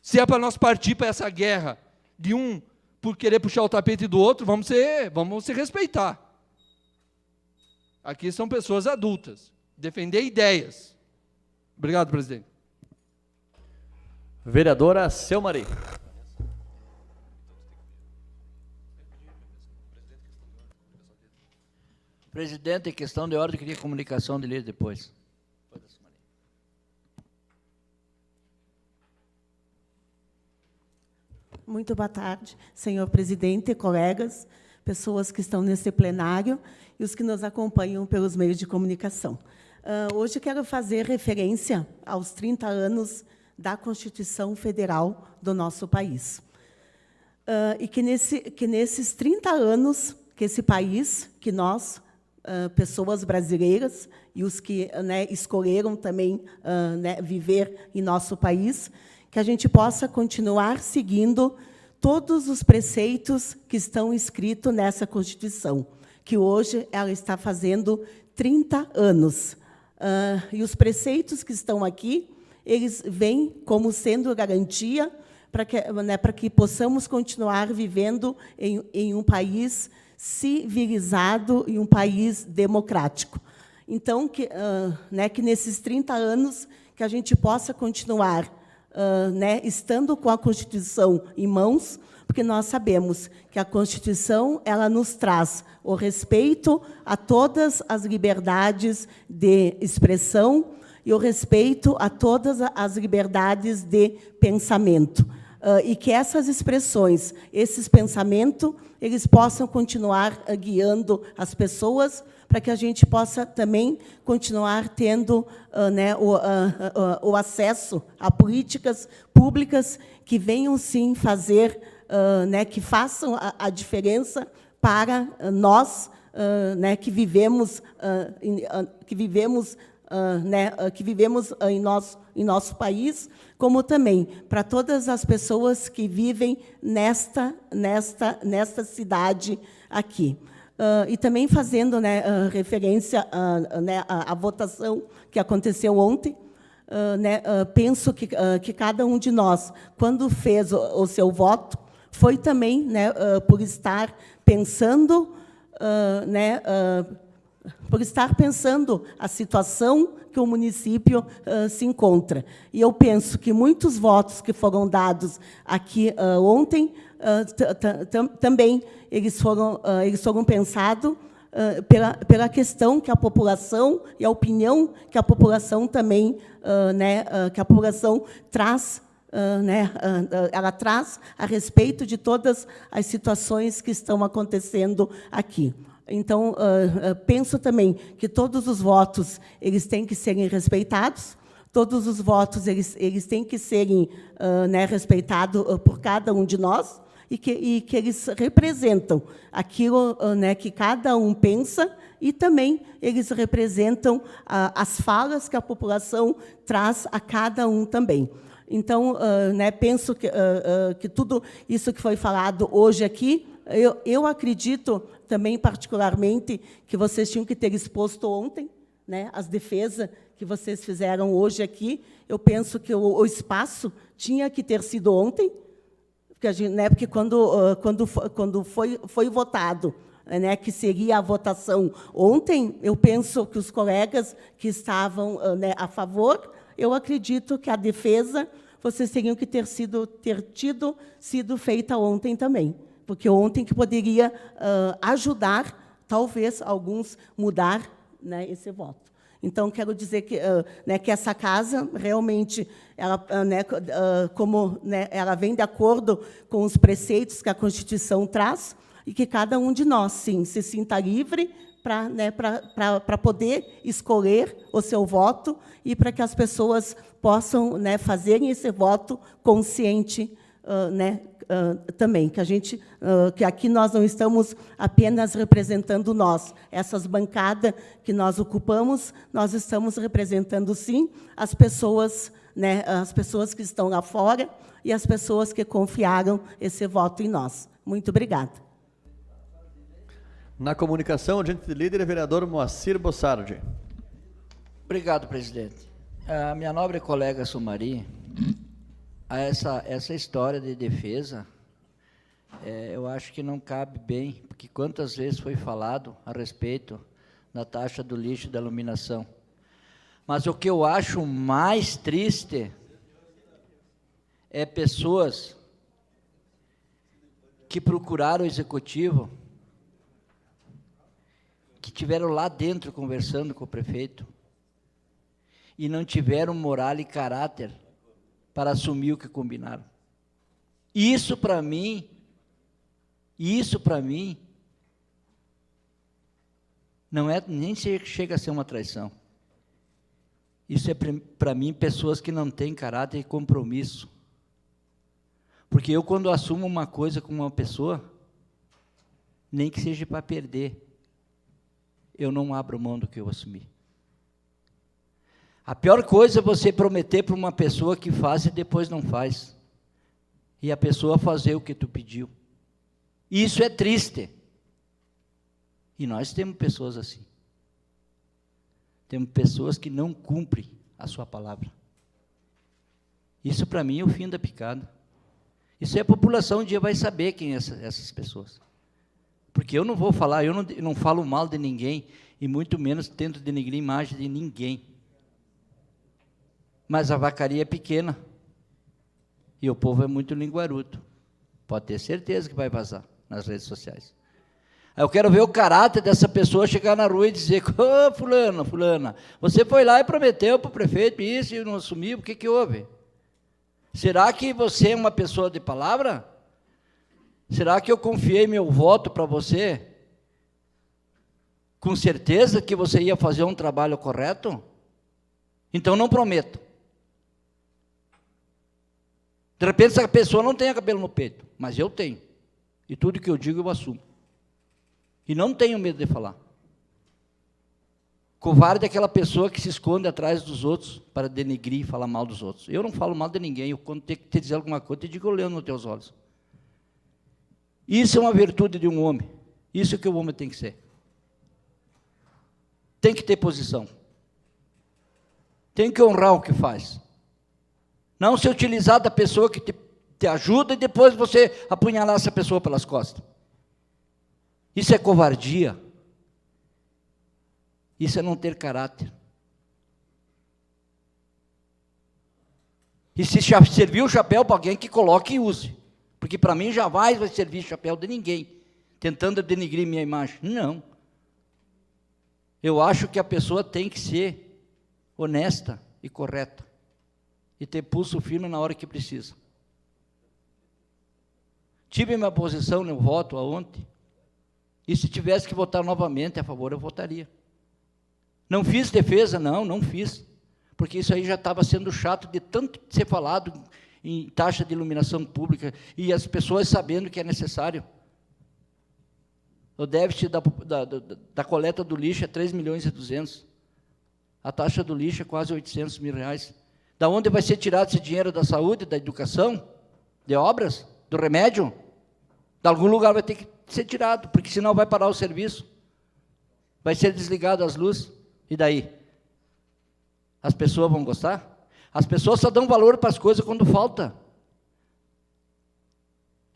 Se é para nós partir para essa guerra de um por querer puxar o tapete do outro, vamos se respeitar. Aqui são pessoas adultas. Defender ideias. Obrigado, presidente. Vereadora Selmari. Presidente, em questão de ordem, eu queria comunicação de lei depois. Muito boa tarde, senhor presidente, colegas, pessoas que estão nesse plenário e os que nos acompanham pelos meios de comunicação. Hoje quero fazer referência aos 30 anos da Constituição Federal do nosso país. E que nesses 30 anos que esse país, que nós, pessoas brasileiras, e os que escolheram também viver em nosso país, que a gente possa continuar seguindo todos os preceitos que estão escritos nessa Constituição, que hoje ela está fazendo 30 anos. E os preceitos que estão aqui, eles vêm como sendo garantia para que possamos continuar vivendo em um país civilizado e um país democrático. Então, que nesses 30 anos que a gente possa continuar estando com a Constituição em mãos, porque nós sabemos que a Constituição ela nos traz o respeito a todas as liberdades de expressão e o respeito a todas as liberdades de pensamento. E que essas expressões, esses pensamentos, eles possam continuar guiando as pessoas para que a gente possa também continuar tendo né, o acesso a políticas públicas que venham, sim, fazer, né, que façam a diferença para nós, né, que vivemos em nosso país, como também para todas as pessoas que vivem nesta cidade aqui. E também fazendo, né, referência né, à votação que aconteceu ontem, né, penso que cada um de nós, quando fez o seu voto, foi também, né, por estar pensando, né, por estar pensando a situação que o município se encontra. E eu penso que muitos votos que foram dados aqui ontem, também eles foram pensados pela questão que a população e a opinião que a população também, né, que a população traz, né, ela traz a respeito de todas as situações que estão acontecendo aqui. Então, penso também que todos os votos eles têm que serem respeitados, todos os votos eles têm que serem né, respeitados por cada um de nós, e que eles representam aquilo né, que cada um pensa, e também eles representam as falas que a população traz a cada um também. Então, né, penso que tudo isso que foi falado hoje aqui, eu acredito também, particularmente, que vocês tinham que ter exposto ontem, né, as defesas que vocês fizeram hoje aqui. Eu penso que o espaço tinha que ter sido ontem, porque quando foi votado, né, que seria a votação ontem, eu penso que os colegas que estavam né, a favor, eu acredito que a defesa vocês teriam que ter sido feita ontem também, porque ontem que poderia ajudar, talvez, alguns mudar, né, esse voto. Então, quero dizer que, né, que essa casa, realmente, ela, né, como né, ela vem de acordo com os preceitos que a Constituição traz, e que cada um de nós, sim, se sinta livre para né, poder escolher o seu voto e para que as pessoas possam né, fazerem esse voto consciente né, também, que aqui nós não estamos apenas representando nós, essas bancadas que nós ocupamos, nós estamos representando, sim, as pessoas, né, as pessoas que estão lá fora e as pessoas que confiaram esse voto em nós. Muito obrigada. Na comunicação, o agente líder é vereador Moacir Bossardi. Obrigado, presidente. A minha nobre colega Sumari, essa história de defesa, eu acho que não cabe bem, porque quantas vezes foi falado a respeito da taxa do lixo e da iluminação. Mas o que eu acho mais triste é pessoas que procuraram o executivo, que estiveram lá dentro conversando com o prefeito e não tiveram moral e caráter para assumir o que combinaram. Isso para mim, não é, nem chega a ser uma traição. Isso é, para mim, pessoas que não têm caráter e compromisso. Porque eu, quando assumo uma coisa com uma pessoa, nem que seja para perder, eu não abro mão do que eu assumi. A pior coisa é você prometer para uma pessoa que faz e depois não faz. E a pessoa fazer o que tu pediu. Isso é triste. E nós temos pessoas assim. Temos pessoas que não cumprem a sua palavra. Isso para mim é o fim da picada. Isso é a população um dia vai saber quem são essas pessoas. Porque eu não vou falar, eu não falo mal de ninguém, e muito menos tento denegrir a imagem de ninguém. Mas a vacaria é pequena, e o povo é muito linguarudo. Pode ter certeza que vai vazar nas redes sociais. Eu quero ver o caráter dessa pessoa chegar na rua e dizer, ô, fulana, você foi lá e prometeu para o prefeito isso e não assumiu, o que houve? Será que você é uma pessoa de palavra? Será que eu confiei meu voto para você? com certeza que você ia fazer um trabalho correto? Então não prometo. De repente essa pessoa não tem cabelo no peito, mas eu tenho. E tudo que eu digo eu assumo. E não tenho medo de falar. Covarde é aquela pessoa que se esconde atrás dos outros para denegrir e falar mal dos outros. Eu não falo mal de ninguém, eu quando tenho que te dizer alguma coisa, eu te digo olhando nos teus olhos. Isso é uma virtude de um homem. Isso é que o homem tem que ser. Tem que ter posição. Tem que honrar o que faz. Não se utilizar da pessoa que te ajuda e depois você apunhalar essa pessoa pelas costas. Isso é covardia. Isso é não ter caráter. E se servir o chapéu para alguém, que coloque e use. Porque para mim jamais vai servir chapéu de ninguém, tentando denegrir minha imagem. Não. Eu acho que a pessoa tem que ser honesta e correta. E ter pulso firme na hora que precisa. Tive minha posição no voto ontem. E se tivesse que votar novamente a favor, eu votaria. Não fiz defesa? Não fiz. Porque isso aí já estava sendo chato de tanto ser falado em taxa de iluminação pública e as pessoas sabendo que é necessário. O déficit da coleta do lixo é 3.200.000. A taxa do lixo é quase R$800.000. Da onde vai ser tirado esse dinheiro? Da saúde, da educação, de obras, do remédio? De algum lugar vai ter que ser tirado, porque senão vai parar o serviço. Vai ser desligado as luzes. E daí? As pessoas vão gostar? As pessoas só dão valor para as coisas quando falta.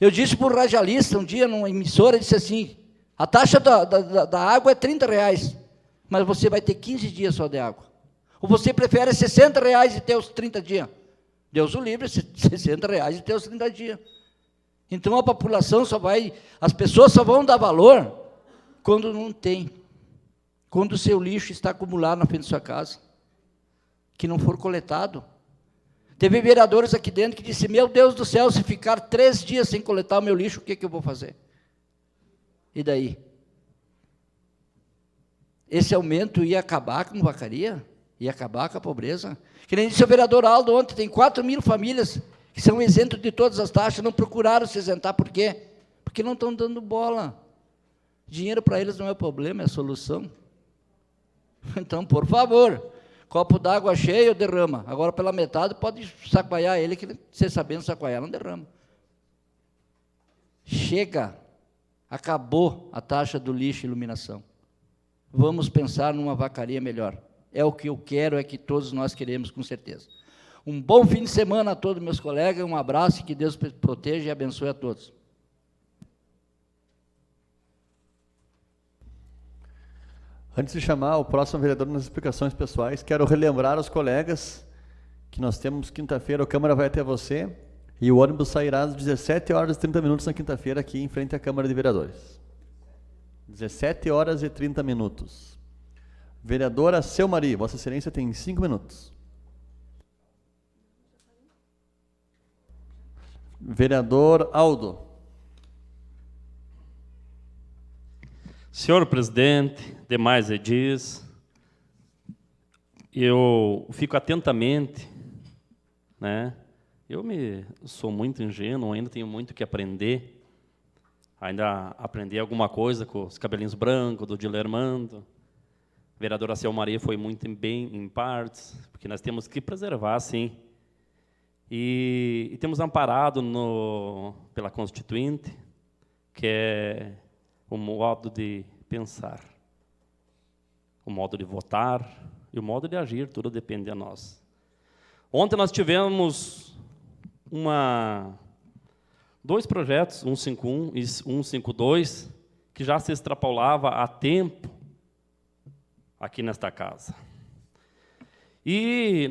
Eu disse para o radialista um dia, numa emissora, disse assim, a taxa da água é R$30, mas você vai ter 15 dias só de água. Ou você prefere R$60 e ter os 30 dias? Deus o livre, R$60 e ter os 30 dias. Então a população as pessoas só vão dar valor quando não tem. Quando o seu lixo está acumulado na frente da sua casa, que não for coletado. Teve vereadores aqui dentro que disse, meu Deus do céu, se ficar 3 dias sem coletar o meu lixo, o que eu vou fazer? E daí? Esse aumento ia acabar com a vacaria? Ia acabar com a pobreza? Que nem disse o vereador Aldo ontem, tem 4.000 famílias que são isentos de todas as taxas, não procuraram se isentar. Por quê? Porque não estão dando bola. Dinheiro para eles não é o problema, é a solução. Então, por favor, copo d'água cheio, derrama. Agora, pela metade, pode sacoalhar ele, que você sabendo sacoalhar, não derrama. Chega. Acabou a taxa do lixo e iluminação. Vamos pensar numa vacaria melhor. É o que eu quero, é que todos nós queremos, com certeza. Um bom fim de semana a todos meus colegas, um abraço e que Deus proteja e abençoe a todos. Antes de chamar o próximo vereador nas explicações pessoais, quero relembrar aos colegas que nós temos quinta-feira, a Câmara vai até você, e o ônibus sairá às 17h30 na quinta-feira, aqui em frente à Câmara de Vereadores. 17h30. Vereadora Selmari, Vossa Excelência tem 5 minutos. Vereador Aldo. Senhor presidente, demais edis, eu fico atentamente, né? Eu sou muito ingênuo, ainda tenho muito que aprender, ainda aprender alguma coisa com os cabelinhos brancos do Dilermando. A vereadora Selmaria foi muito bem em partes, porque nós temos que preservar, sim. E temos amparado pela Constituinte, que é o modo de pensar, o modo de votar e o modo de agir, tudo depende de nós. Ontem nós tivemos 2 projetos, 151 e 152, que já se extrapolava há tempo aqui nesta casa. E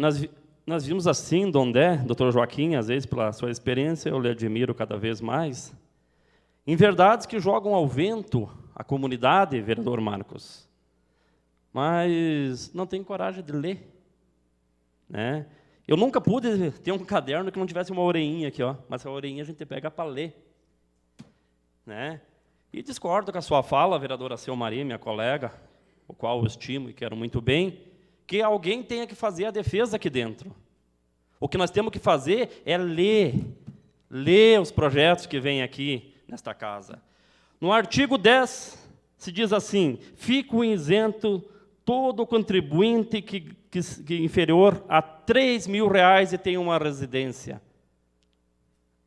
nós vimos assim, doutor Joaquim, às vezes pela sua experiência, eu lhe admiro cada vez mais, em verdades que jogam ao vento a comunidade, vereador Marcos, mas não tem coragem de ler, né? Eu nunca pude ter um caderno que não tivesse uma orelhinha aqui, ó, mas a orelhinha a gente pega para ler, né? E discordo com a sua fala, vereadora Selmaria, minha colega, o qual eu estimo e quero muito bem, que alguém tenha que fazer a defesa aqui dentro. O que nós temos que fazer é ler os projetos que vêm aqui nesta casa. No artigo 10, se diz assim: fica isento todo contribuinte que inferior a R$3.000 e tem uma residência.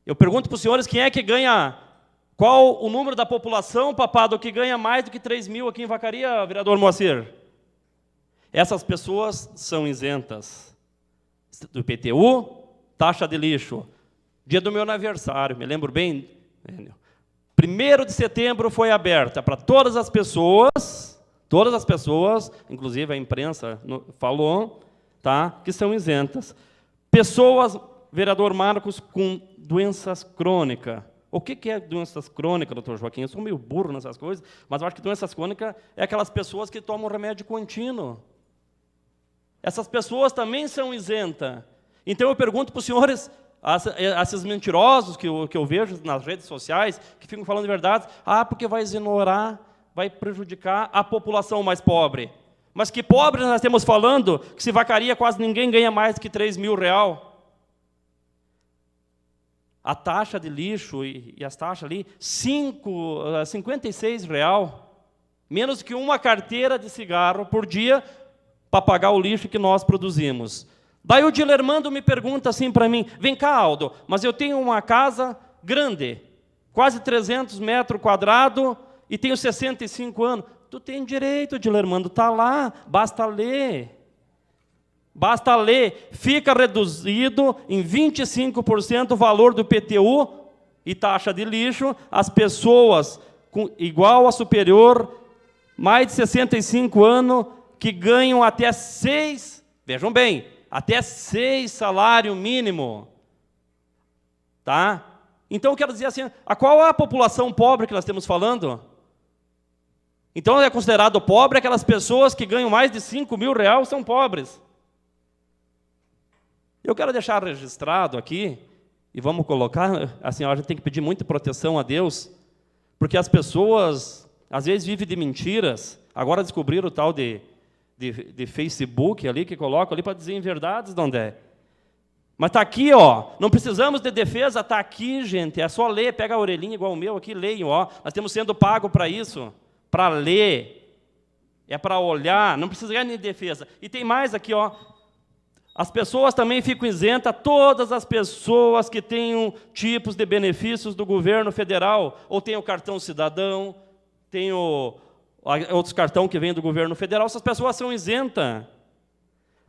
Eu pergunto para os senhores quem é que ganha, qual o número da população, papado, que ganha mais do que 3.000 aqui em Vacaria, vereador Moacir? Essas pessoas são isentas do IPTU, taxa de lixo. Dia do meu aniversário, me lembro bem, 1º de setembro foi aberta para todas as pessoas, inclusive a imprensa falou, tá, que são isentas. Pessoas, vereador Marcos, com doenças crônicas. O que é doenças crônicas, doutor Joaquim? Eu sou meio burro nessas coisas, mas eu acho que doenças crônicas é aquelas pessoas que tomam remédio contínuo. Essas pessoas também são isentas. Então eu pergunto para os senhores, esses mentirosos que eu vejo nas redes sociais, que ficam falando verdades, porque vai ignorar, vai prejudicar a população mais pobre. Mas que pobre nós estamos falando, que se Vacaria quase ninguém ganha mais do que R$3.000. A taxa de lixo e as taxas ali, R$56, menos que uma carteira de cigarro por dia para pagar o lixo que nós produzimos. Daí o Dilermando me pergunta assim para mim: vem cá, Aldo, mas eu tenho uma casa grande, quase 300 metros quadrados, e tenho 65 anos. Tu tem direito, Dilermando, está lá, basta ler. Basta ler, fica reduzido em 25% o valor do IPTU e taxa de lixo, as pessoas com igual a superior, mais de 65 anos, que ganham até 6, vejam bem, até 6 salário mínimo. Tá? Então, eu quero dizer assim, qual é a população pobre que nós estamos falando? Então, é considerado pobre aquelas pessoas que ganham mais de R$5.000 são pobres. Eu quero deixar registrado aqui, e vamos colocar, assim, a gente tem que pedir muita proteção a Deus, porque as pessoas, às vezes, vivem de mentiras. Agora descobriram o tal de Facebook ali, que colocam ali para dizer verdades, onde é. Mas está aqui, ó, não precisamos de defesa, está aqui, gente, é só ler, pega a orelhinha igual o meu aqui, leiam, ó, nós estamos sendo pagos para isso, para ler, é para olhar, não precisa ganhar nem defesa. E tem mais aqui, ó, as pessoas também ficam isentas, todas as pessoas que tenham tipos de benefícios do governo federal, ou tem o cartão cidadão, tem outros cartões que vêm do governo federal, essas pessoas são isentas.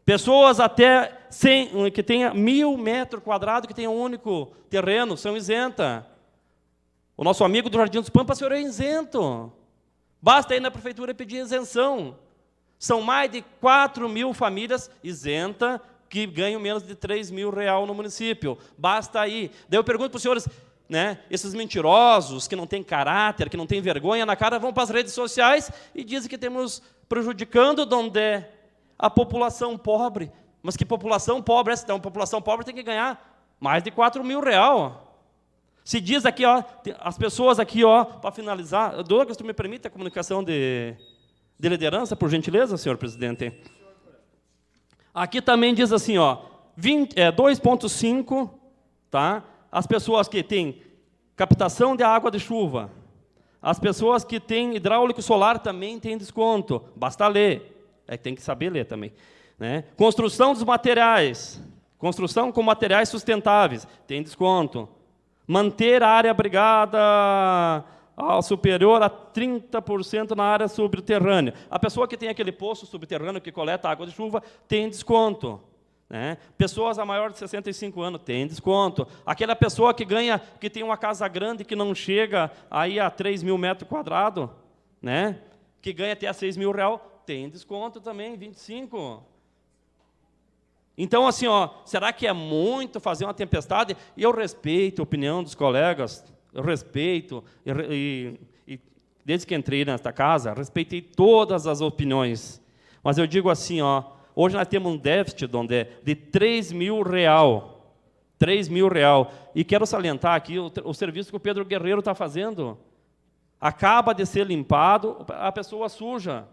Pessoas até 100, que tenham 1.000 metros quadrados, que tenham um único terreno, são isentas. O nosso amigo do Jardim dos Pampas, senhor, é isento. Basta ir na prefeitura e pedir isenção. São mais de 4.000 famílias isentas que ganham menos de R$3.000 no município. Basta ir. Daí eu pergunto para os senhores, né, esses mentirosos que não têm caráter, que não têm vergonha na cara, vão para as redes sociais e dizem que estamos prejudicando onde é a população pobre. Mas que população pobre é essa? Então, a população pobre tem que ganhar mais de R$4.000. Se diz aqui, ó, as pessoas aqui, ó, para finalizar, Douglas, tu me permite a comunicação de liderança, por gentileza, senhor presidente? Aqui também diz assim, ó, 2,5, tá? As pessoas que têm captação de água de chuva, as pessoas que têm hidráulico solar também têm desconto, basta ler, tem que saber ler também, né? Construção dos materiais, construção com materiais sustentáveis, tem desconto. Manter a área abrigada superior a 30% na área subterrânea. A pessoa que tem aquele poço subterrâneo que coleta água de chuva tem desconto, né? Pessoas a maior de 65 anos tem desconto. Aquela pessoa que tem uma casa grande que não chega aí a 3.000 metros quadrados, né? Que ganha até R$6.000, tem desconto também, 25. Então, assim, ó, será que é muito fazer uma tempestade? E eu respeito a opinião dos colegas, eu respeito, e desde que entrei nesta casa, respeitei todas as opiniões. Mas eu digo assim, ó, hoje nós temos um déficit de R$3.000. R$3.000. E quero salientar aqui o serviço que o Pedro Guerreiro está fazendo. Acaba de ser limpado, a pessoa suja.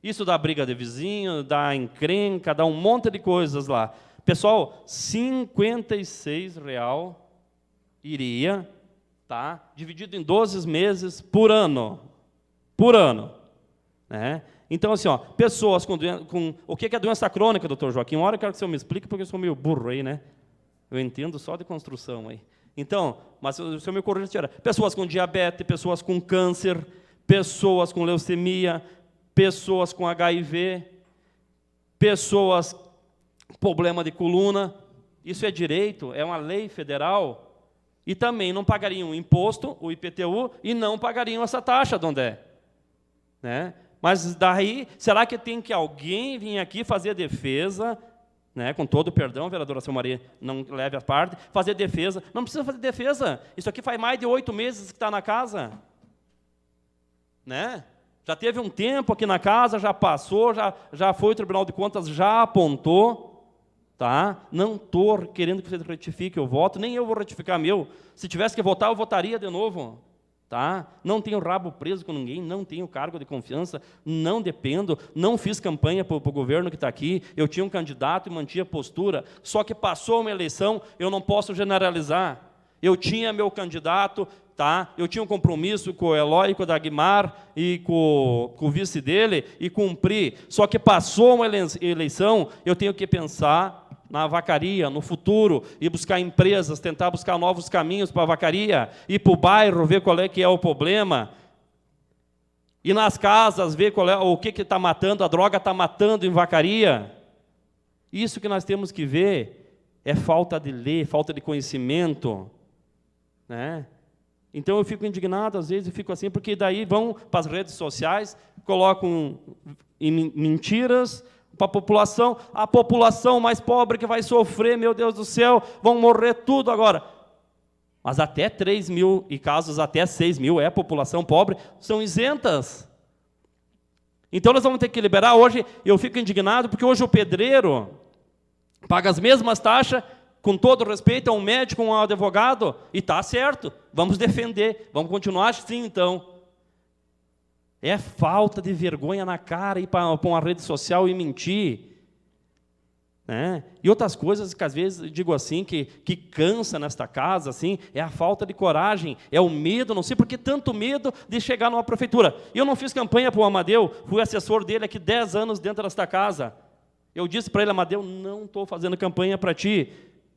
Isso dá briga de vizinho, dá encrenca, dá um monte de coisas lá. Pessoal, R$ 56,00 iria, tá? Dividido em 12 meses por ano. Por ano. Né? Então, assim, ó, pessoas com o que é doença crônica, doutor Joaquim? Uma hora eu quero que o senhor me explique, porque eu sou meio burro aí, né? Eu entendo só de construção aí. Então, mas o senhor me corrija, pessoas com diabetes, pessoas com câncer, pessoas com leucemia, pessoas com HIV, pessoas com problema de coluna, isso é direito, é uma lei federal, e também não pagariam o imposto, o IPTU, e não pagariam essa taxa, Dondé. Né? Mas daí, será que tem que alguém vir aqui fazer defesa, né, com todo o perdão, vereadora Silmaria, não leve a parte, fazer defesa? Não precisa fazer defesa, isso aqui faz mais de 8 meses que está na casa. Né? Já teve um tempo aqui na casa, já passou, já foi o Tribunal de Contas, já apontou. Tá? Não estou querendo que você retifique o voto, nem eu vou retificar meu. Se tivesse que votar, eu votaria de novo. Tá? Não tenho rabo preso com ninguém, não tenho cargo de confiança, não dependo, não fiz campanha para o governo que está aqui, eu tinha um candidato e mantinha postura, só que passou uma eleição, eu não posso generalizar. Eu tinha meu candidato, tá? Eu tinha um compromisso com o Eloy, com o Dagmar e com o vice dele, e cumpri. Só que passou uma eleição, eu tenho que pensar na vacaria, no futuro, e buscar empresas, tentar buscar novos caminhos para a vacaria, ir para o bairro, ver qual é que é o problema, ir nas casas, ver qual é, o que está matando, a droga está matando em vacaria. Isso que nós temos que ver é falta de lei, falta de conhecimento. Né? Então eu fico indignado, às vezes, eu fico assim, porque daí vão para as redes sociais, colocam mentiras para a população mais pobre que vai sofrer, meu Deus do céu, vão morrer tudo agora. Mas até 3 mil, e casos até 6 mil, é população pobre, são isentas. Então nós vamos ter que liberar. Hoje, eu fico indignado, porque hoje o pedreiro paga as mesmas taxas, com todo respeito, a um médico, a um advogado, e está certo, vamos defender, vamos continuar assim, então. É falta de vergonha na cara ir para uma rede social e mentir. Né? E outras coisas que, às vezes, eu digo assim, que cansa nesta casa, assim, é a falta de coragem, é o medo, não sei por que tanto medo de chegar numa prefeitura. Eu não fiz campanha para o Amadeu, fui assessor dele aqui 10 anos dentro desta casa. Eu disse para ele, Amadeu, não estou fazendo campanha para ti.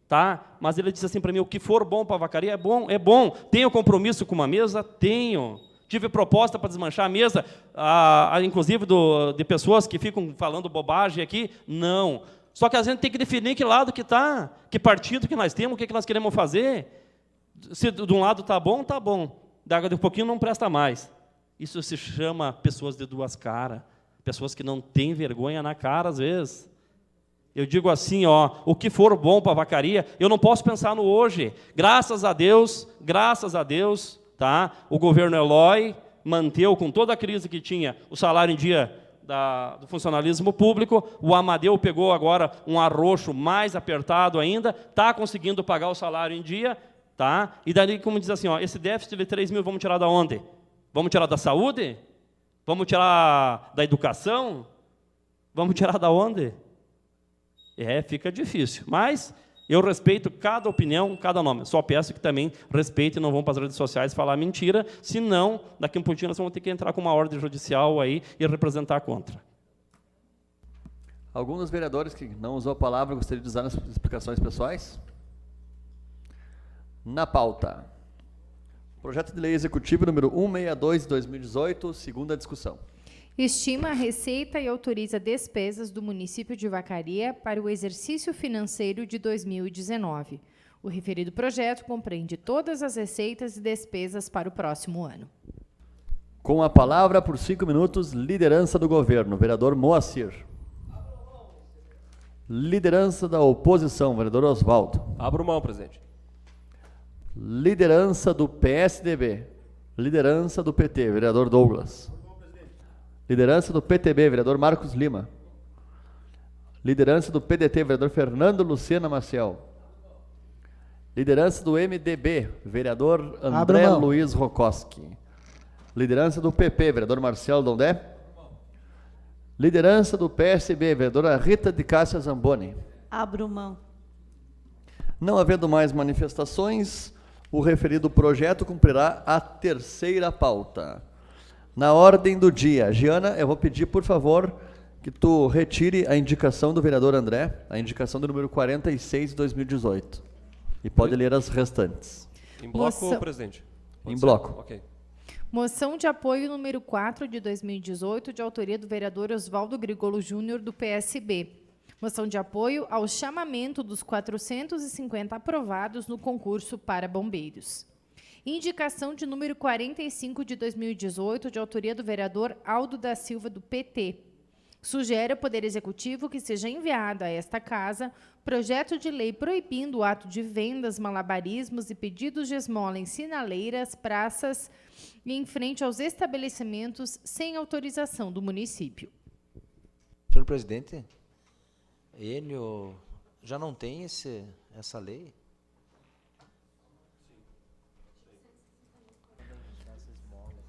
Tá? Mas ele disse assim para mim, o que for bom para a vacaria é bom, é bom. Tenho compromisso com uma mesa? Tenho. Tive proposta para desmanchar a mesa, inclusive de pessoas que ficam falando bobagem aqui? Não. Só que a gente tem que definir que lado que está, que partido que nós temos, o que nós queremos fazer. Se de um lado está bom, daqui a pouquinho não presta mais. Isso se chama pessoas de duas caras, pessoas que não têm vergonha na cara, às vezes. Eu digo assim, ó, o que for bom para a vacaria, eu não posso pensar no hoje. Graças a Deus, tá? O governo Eloy manteve, com toda a crise que tinha, o salário em dia do funcionalismo público. O Amadeu pegou agora um arroxo mais apertado ainda, está conseguindo pagar o salário em dia, tá? E daí, como diz assim, ó, esse déficit de 3 mil vamos tirar da onde? Vamos tirar da saúde? Vamos tirar da educação? Vamos tirar da onde? Fica difícil, mas eu respeito cada opinião, cada nome. Só peço que também respeitem e não vão para as redes sociais falar mentira, senão, daqui a um pouquinho, nós vamos ter que entrar com uma ordem judicial aí e representar contra. Algum dos vereadores que não usou a palavra gostaria de usar nas explicações pessoais? Na pauta. Projeto de Lei Executivo número 162 de 2018, segunda discussão. Estima a receita e autoriza despesas do município de Vacaria para o exercício financeiro de 2019. O referido projeto compreende todas as receitas e despesas para o próximo ano. Com a palavra, por 5 minutos, liderança do governo, vereador Moacir. Liderança da oposição, vereador Oswaldo. Abro mão, presidente. Liderança do PSDB. Liderança do PT, vereador Douglas. Liderança do PTB, vereador Marcos Lima. Liderança do PDT, vereador Fernando Lucena Maciel. Liderança do MDB, vereador André Luiz Rokoski. Liderança do PP, vereador Marcelo Dondé. Liderança do PSB, vereadora Rita de Cássia Zamboni. Abro mão. Não havendo mais manifestações, o referido projeto cumprirá a terceira pauta. Na ordem do dia, Giana, eu vou pedir, por favor, que tu retire a indicação do vereador André, a indicação do número 46 de 2018. E pode ler as restantes. Em bloco, presidente? Em bloco. Ok. Moção de apoio número 4 de 2018, de autoria do vereador Oswaldo Grigolo Júnior, do PSB. Moção de apoio ao chamamento dos 450 aprovados no concurso para bombeiros. Indicação de número 45 de 2018, de autoria do vereador Aldo da Silva, do PT. Sugere ao Poder Executivo que seja enviado a esta Casa projeto de lei proibindo o ato de vendas, malabarismos e pedidos de esmola em sinaleiras, praças e em frente aos estabelecimentos sem autorização do município. Senhor presidente, Enio, já não tem essa lei?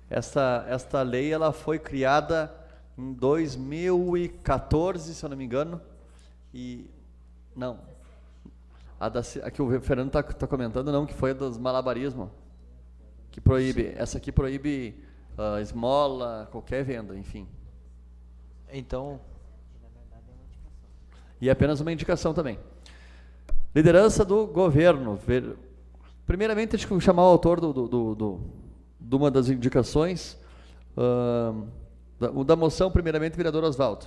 Esta lei ela foi criada em 2014, se eu não me engano, e não, a que o Fernando está comentando não, que foi a dos malabarismos, que proíbe, essa aqui proíbe esmola, qualquer venda, enfim. Então, e é apenas uma indicação também. Liderança do governo. Primeiramente, deixa eu chamar o autor de uma das indicações, da moção, primeiramente, vereador Oswaldo.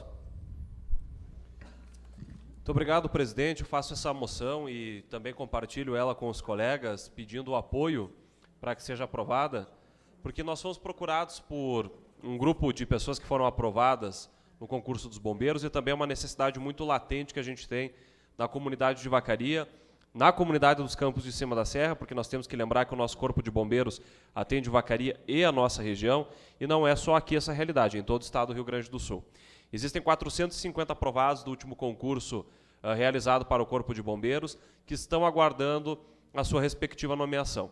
Muito obrigado, presidente. Eu faço essa moção e também compartilho ela com os colegas, pedindo o apoio para que seja aprovada, porque nós fomos procurados por um grupo de pessoas que foram aprovadas no concurso dos bombeiros e também é uma necessidade muito latente que a gente tem na comunidade de Vacaria, na comunidade dos Campos de Cima da Serra, porque nós temos que lembrar que o nosso corpo de bombeiros atende Vacaria e a nossa região, e não é só aqui essa realidade, é em todo o estado do Rio Grande do Sul. Existem 450 aprovados do último concurso realizado para o corpo de bombeiros, que estão aguardando a sua respectiva nomeação.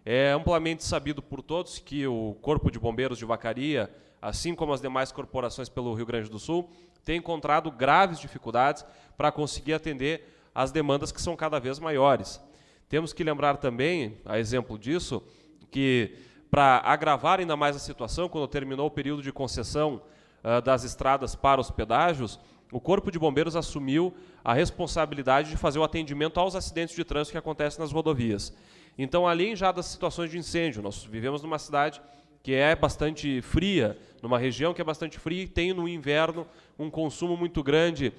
É amplamente sabido por todos que o corpo de bombeiros de Vacaria, assim como as demais corporações pelo Rio Grande do Sul, tem encontrado graves dificuldades para conseguir atender as demandas que são cada vez maiores. Temos que lembrar também, a exemplo disso, que para agravar ainda mais a situação, quando terminou o período de concessão das estradas para os pedágios, o Corpo de Bombeiros assumiu a responsabilidade de fazer o atendimento aos acidentes de trânsito que acontecem nas rodovias. Então, além já das situações de incêndio, nós vivemos numa cidade que é bastante fria, numa região que é bastante fria e tem no inverno um consumo muito grande,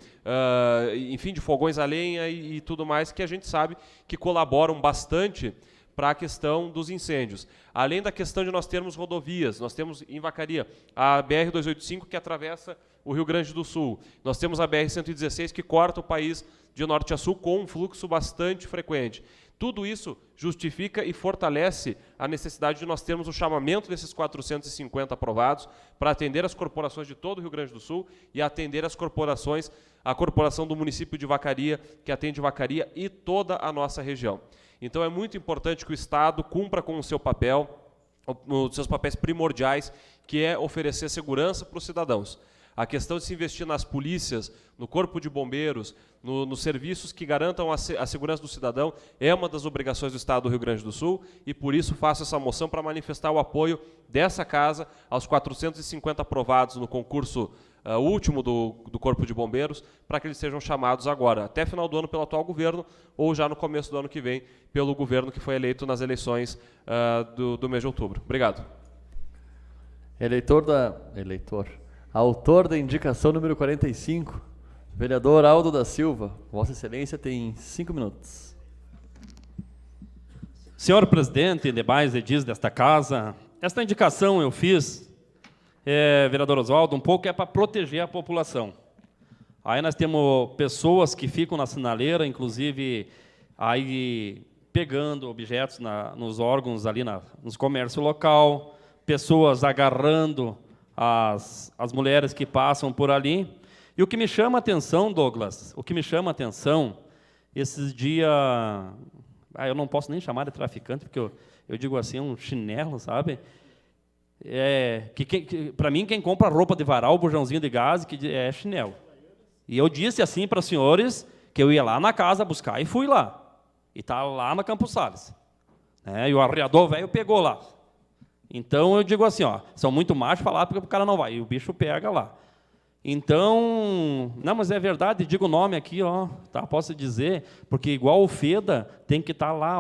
enfim, de fogões a lenha e tudo mais, que a gente sabe que colaboram bastante para a questão dos incêndios. Além da questão de nós termos rodovias, nós temos em Vacaria a BR-285 que atravessa o Rio Grande do Sul. Nós temos a BR-116 que corta o país de norte a sul com um fluxo bastante frequente. Tudo isso justifica e fortalece a necessidade de nós termos o chamamento desses 450 aprovados para atender as corporações de todo o Rio Grande do Sul e atender as corporações, a corporação do município de Vacaria, que atende Vacaria e toda a nossa região. Então é muito importante que o Estado cumpra com o seu papel, os seus papéis primordiais, que é oferecer segurança para os cidadãos. A questão de se investir nas polícias, no corpo de bombeiros, nos serviços que garantam a segurança do cidadão é uma das obrigações do Estado do Rio Grande do Sul e, por isso, faço essa moção para manifestar o apoio dessa Casa aos 450 aprovados no concurso último do Corpo de Bombeiros, para que eles sejam chamados agora, até final do ano pelo atual governo ou já no começo do ano que vem pelo governo que foi eleito nas eleições do mês de outubro. Obrigado. Autor da indicação número 45, vereador Aldo da Silva. Vossa Excelência tem 5 minutos. Senhor presidente e demais edis desta casa, esta indicação eu fiz, vereador Oswaldo, um pouco é para proteger a população. Aí nós temos pessoas que ficam na sinaleira, inclusive aí pegando objetos nos órgãos ali nos comércio local, pessoas agarrando as mulheres que passam por ali. E o que me chama a atenção, Douglas, esses dias, eu não posso nem chamar de traficante, porque eu digo assim, um chinelo, sabe? Para mim, quem compra roupa de varal, bujãozinho de gás, é chinelo. E eu disse assim para os senhores que eu ia lá na casa buscar, e fui lá. E está lá na Campos Sales. E o arreador velho pegou lá. Então, eu digo assim, são muito machos falar porque o cara não vai, e o bicho pega lá. Então, não, mas é verdade, digo o nome aqui, tá, posso dizer, porque igual o FEDA tem que estar lá,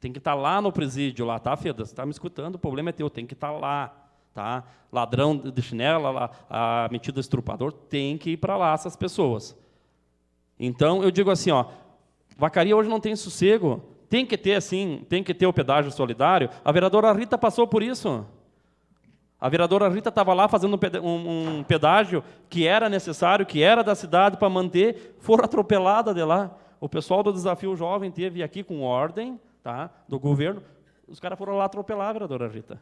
tem que estar lá no presídio, lá, tá, FEDA? Você está me escutando, o problema é teu, tem que estar lá, tá? Ladrão de chinela, a metida estrupador, tem que ir para lá, essas pessoas. Então, eu digo assim, vacaria hoje não tem sossego, tem que ter, assim, tem que ter o pedágio solidário. A vereadora Rita passou por isso. A vereadora Rita estava lá fazendo um pedágio que era necessário, que era da cidade para manter, foram atropeladas de lá. O pessoal do Desafio Jovem teve aqui com ordem, tá, do governo, os caras foram lá atropelar a vereadora Rita.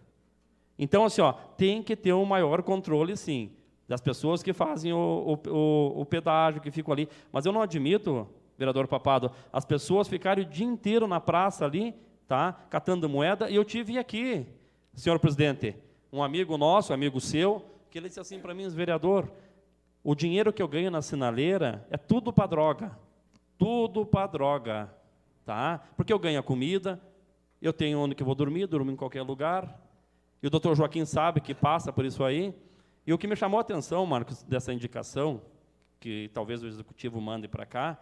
Então, assim, tem que ter um maior controle, sim, das pessoas que fazem o pedágio, que ficam ali. Mas eu não admito, vereador Papado, as pessoas ficarem o dia inteiro na praça ali, tá, catando moeda, e eu tive aqui, senhor presidente, um amigo nosso, amigo seu, que ele disse assim para mim, vereador, o dinheiro que eu ganho na sinaleira é tudo para droga. Tudo para droga. Tá? Porque eu ganho a comida, eu tenho onde que eu vou dormir, durmo em qualquer lugar, e o doutor Joaquim sabe que passa por isso aí. E o que me chamou a atenção, Marcos, dessa indicação, que talvez o Executivo mande para cá,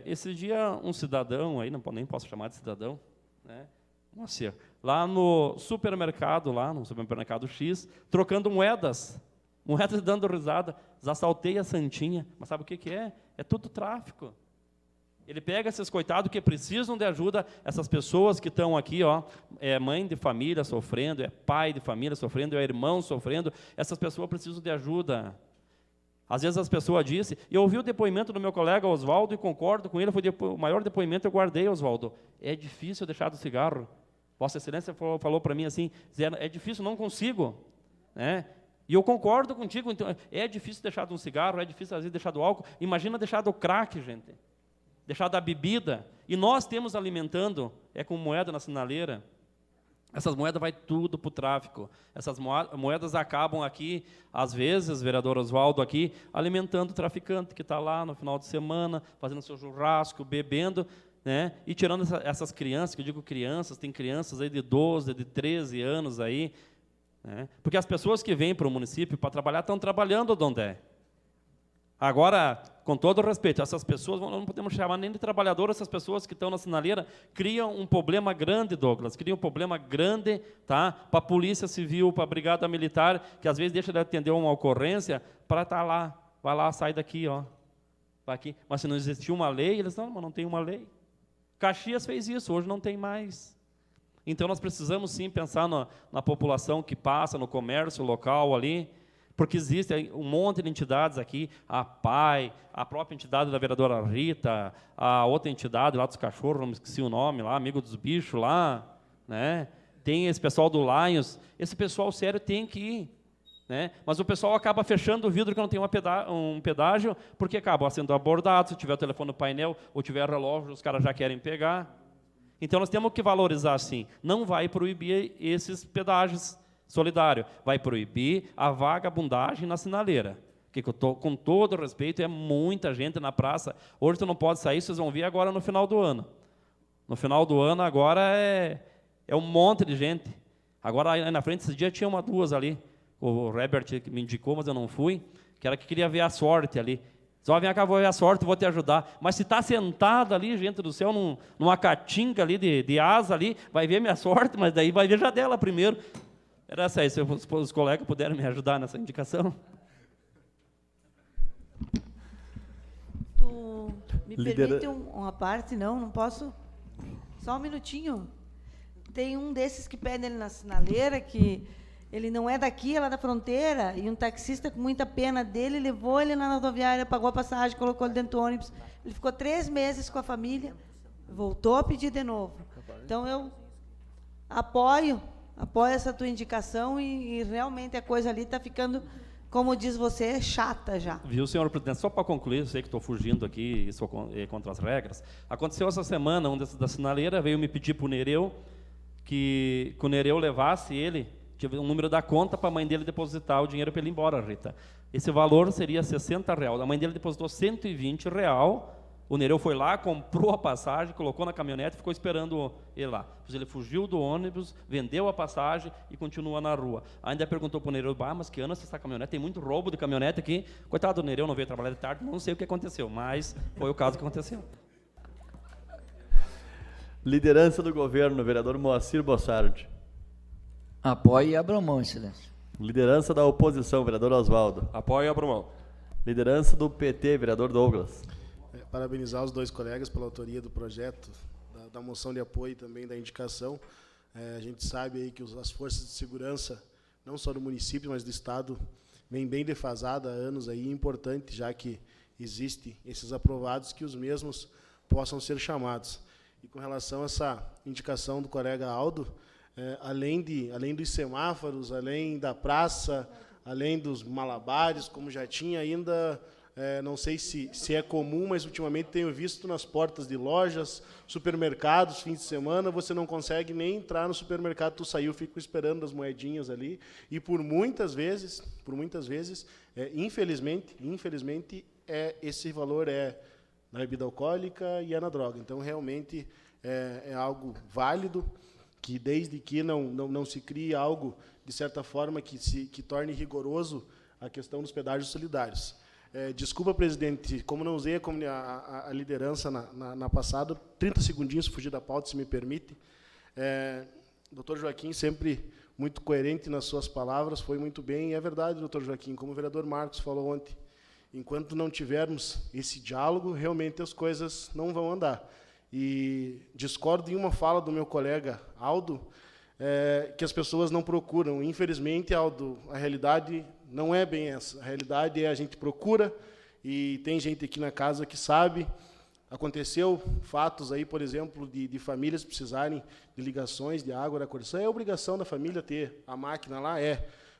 esse dia um cidadão, aí nem posso chamar de cidadão, né? Nossa, lá no supermercado X, trocando moedas e dando risada. Assaltei a Santinha, mas sabe o que é? É tudo tráfico. Ele pega esses coitados que precisam de ajuda, essas pessoas que estão aqui, é mãe de família sofrendo, é pai de família sofrendo, é irmão sofrendo, essas pessoas precisam de ajuda. Às vezes as pessoas dizem, eu ouvi o depoimento do meu colega Oswaldo e concordo com ele, foi o maior depoimento, eu guardei, Oswaldo. É difícil deixar do cigarro. Vossa Excelência falou para mim assim, é difícil, não consigo. Né? E eu concordo contigo, então, é difícil deixar de um cigarro, é difícil às vezes deixar do álcool, imagina deixar do crack, gente. Deixar da bebida. E nós temos alimentando, com moeda na sinaleira. Essas moedas vai tudo para o tráfico. Essas moedas acabam aqui, às vezes, vereador Oswaldo aqui, alimentando o traficante que está lá no final de semana, fazendo seu churrasco, bebendo, né? E tirando essas crianças, que eu digo crianças, tem crianças aí de 12, de 13 anos aí, né? Porque as pessoas que vêm para o município para trabalhar estão trabalhando onde é. Agora, com todo o respeito, essas pessoas, não podemos chamar nem de trabalhador, essas pessoas que estão na sinaleira criam um problema grande, Douglas, criam um problema grande, tá, para a Polícia Civil, para a Brigada Militar, que às vezes deixa de atender uma ocorrência para estar lá, vai lá, sai daqui, vai aqui. Mas se não existia uma lei, eles não tem uma lei. Caxias fez isso, hoje não tem mais. Então nós precisamos sim pensar na população que passa, no comércio local ali, porque existe um monte de entidades aqui, a PAI, a própria entidade da vereadora Rita, a outra entidade lá dos cachorros, não me esqueci o nome lá, amigo dos bichos lá, né? Tem esse pessoal do Lions, esse pessoal sério tem que ir, né? Mas o pessoal acaba fechando o vidro que não tem um pedágio, porque acaba sendo abordado, se tiver o telefone no painel ou tiver relógio, os caras já querem pegar. Então nós temos que valorizar assim, não vai proibir esses pedágios solidário, vai proibir a vagabundagem na sinaleira, que com todo respeito é muita gente na praça, hoje tu não pode sair, vocês vão ver agora no final do ano. No final do ano agora é um monte de gente. Agora aí na frente, esse dia tinha duas ali, o Herbert me indicou, mas eu não fui, que era que queria ver a sorte ali. Só vem cá, vou ver a sorte, vou te ajudar. Mas se está sentado ali, gente do céu, numa caatinga ali de asa ali, vai ver minha sorte, mas daí vai ver já dela primeiro. Era essa aí, se os colegas puderem me ajudar nessa indicação. Tu me permite uma parte? Não posso? Só um minutinho. Tem um desses que pede ele na sinaleira, que ele não é daqui, é lá da fronteira, e um taxista, com muita pena dele, levou ele na rodoviária, pagou a passagem, colocou ele dentro do ônibus. Ele ficou 3 meses com a família, voltou a pedir de novo. Então, eu apoio essa tua indicação e realmente a coisa ali está ficando, como diz você, chata já. Viu, senhor presidente? Só para concluir, eu sei que estou fugindo aqui, sou contra as regras. Aconteceu essa semana, um desses da sinaleira veio me pedir para o Nereu que o Nereu levasse ele, tive um número da conta para a mãe dele depositar o dinheiro para ele ir embora, Rita. Esse valor seria R$60. A mãe dele depositou R$120. O Nereu foi lá, comprou a passagem, colocou na caminhonete e ficou esperando ele lá. Ele fugiu do ônibus, vendeu a passagem e continua na rua. Ainda perguntou para o Nereu, mas que ano essa caminhonete? Tem muito roubo de caminhonete aqui. Coitado do Nereu, não veio trabalhar de tarde, não sei o que aconteceu, mas foi o caso que aconteceu. Liderança do governo, vereador Moacir Bossardi. Apoio e abro mão, excelência. Liderança da oposição, vereador Oswaldo. Apoio e abro mão. Liderança do PT, vereador Douglas. Parabenizar os dois colegas pela autoria do projeto, da moção de apoio e também da indicação. A gente sabe aí que as forças de segurança, não só do município, mas do Estado, vem bem defasada há anos aí, importante, já que existem esses aprovados, que os mesmos possam ser chamados. E com relação a essa indicação do colega Aldo, além dos semáforos, além da praça, além dos malabares, como já tinha ainda, não sei se é comum, mas ultimamente tenho visto nas portas de lojas, supermercados, fim de semana, você não consegue nem entrar no supermercado, tu saiu, fica esperando as moedinhas ali, e por muitas vezes, infelizmente, esse valor é na bebida alcoólica e é na droga. Então, realmente, é algo válido, que desde que não se crie algo, de certa forma, que torne rigoroso a questão dos pedágios solidários. Desculpa, presidente, como não usei a liderança na passada, 30 segundinhos, fugir da pauta, se me permite. Doutor Joaquim, sempre muito coerente nas suas palavras, foi muito bem, e é verdade, doutor Joaquim, como o vereador Marcos falou ontem, enquanto não tivermos esse diálogo, realmente as coisas não vão andar. E discordo em uma fala do meu colega Aldo, que as pessoas não procuram. Infelizmente, Aldo, a realidade não é bem essa. A realidade é a gente procura, e tem gente aqui na casa que sabe. Aconteceu fatos aí, por exemplo, de famílias precisarem de ligações de água da Corsã. É obrigação da família ter a máquina lá,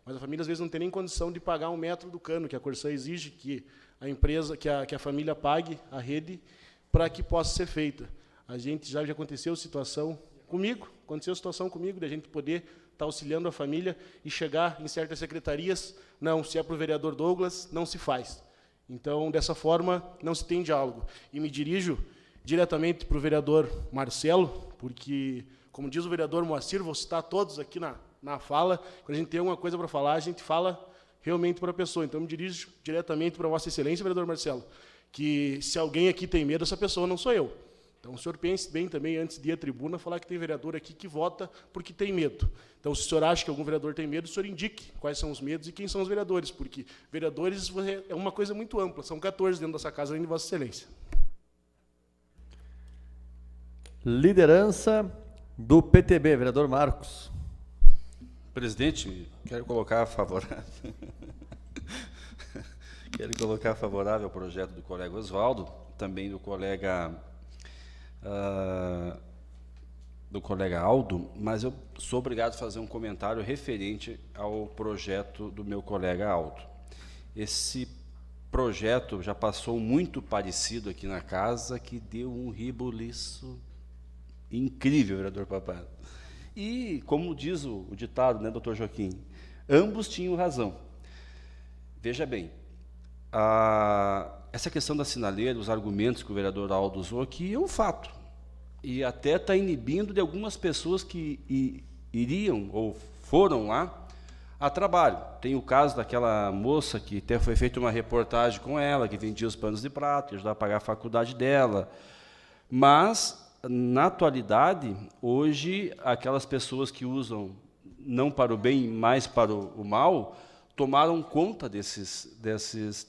mas a família às vezes não tem nem condição de pagar 1 metro do cano, que a Corsã exige que a empresa, que a família pague a rede para que possa ser feita. A gente já aconteceu situação comigo, de a gente poder estar auxiliando a família e chegar em certas secretarias, não, se é para o vereador Douglas, não se faz. Então, dessa forma, não se tem diálogo. E me dirijo diretamente para o vereador Marcelo, porque, como diz o vereador Moacir, vou citar todos aqui na fala, quando a gente tem alguma coisa para falar, a gente fala realmente para a pessoa. Então, me dirijo diretamente para Vossa Excelência, vereador Marcelo, que se alguém aqui tem medo, essa pessoa não sou eu. Então, o senhor pense bem também, antes de ir à tribuna, falar que tem vereador aqui que vota porque tem medo. Então, se o senhor acha que algum vereador tem medo, o senhor indique quais são os medos e quem são os vereadores, porque vereadores é uma coisa muito ampla, são 14 dentro dessa casa, além de Vossa Excelência. Liderança do PTB, vereador Marcos. Presidente, quero colocar favorável ao projeto do colega Oswaldo, também do colega Aldo, mas eu sou obrigado a fazer um comentário referente ao projeto do meu colega Aldo. Esse projeto já passou muito parecido aqui na casa, que deu um ribuliço incrível, vereador Papai. E, como diz o ditado, né, doutor Joaquim, ambos tinham razão. Veja bem, essa questão da sinaleira, os argumentos que o vereador Aldo usou aqui, é um fato. E até está inibindo de algumas pessoas que iriam ou foram lá a trabalho. Tem o caso daquela moça que até foi feita uma reportagem com ela, que vendia os panos de prato, que ajudava a pagar a faculdade dela. Mas, na atualidade, hoje, aquelas pessoas que usam não para o bem, mas para o mal, tomaram conta desses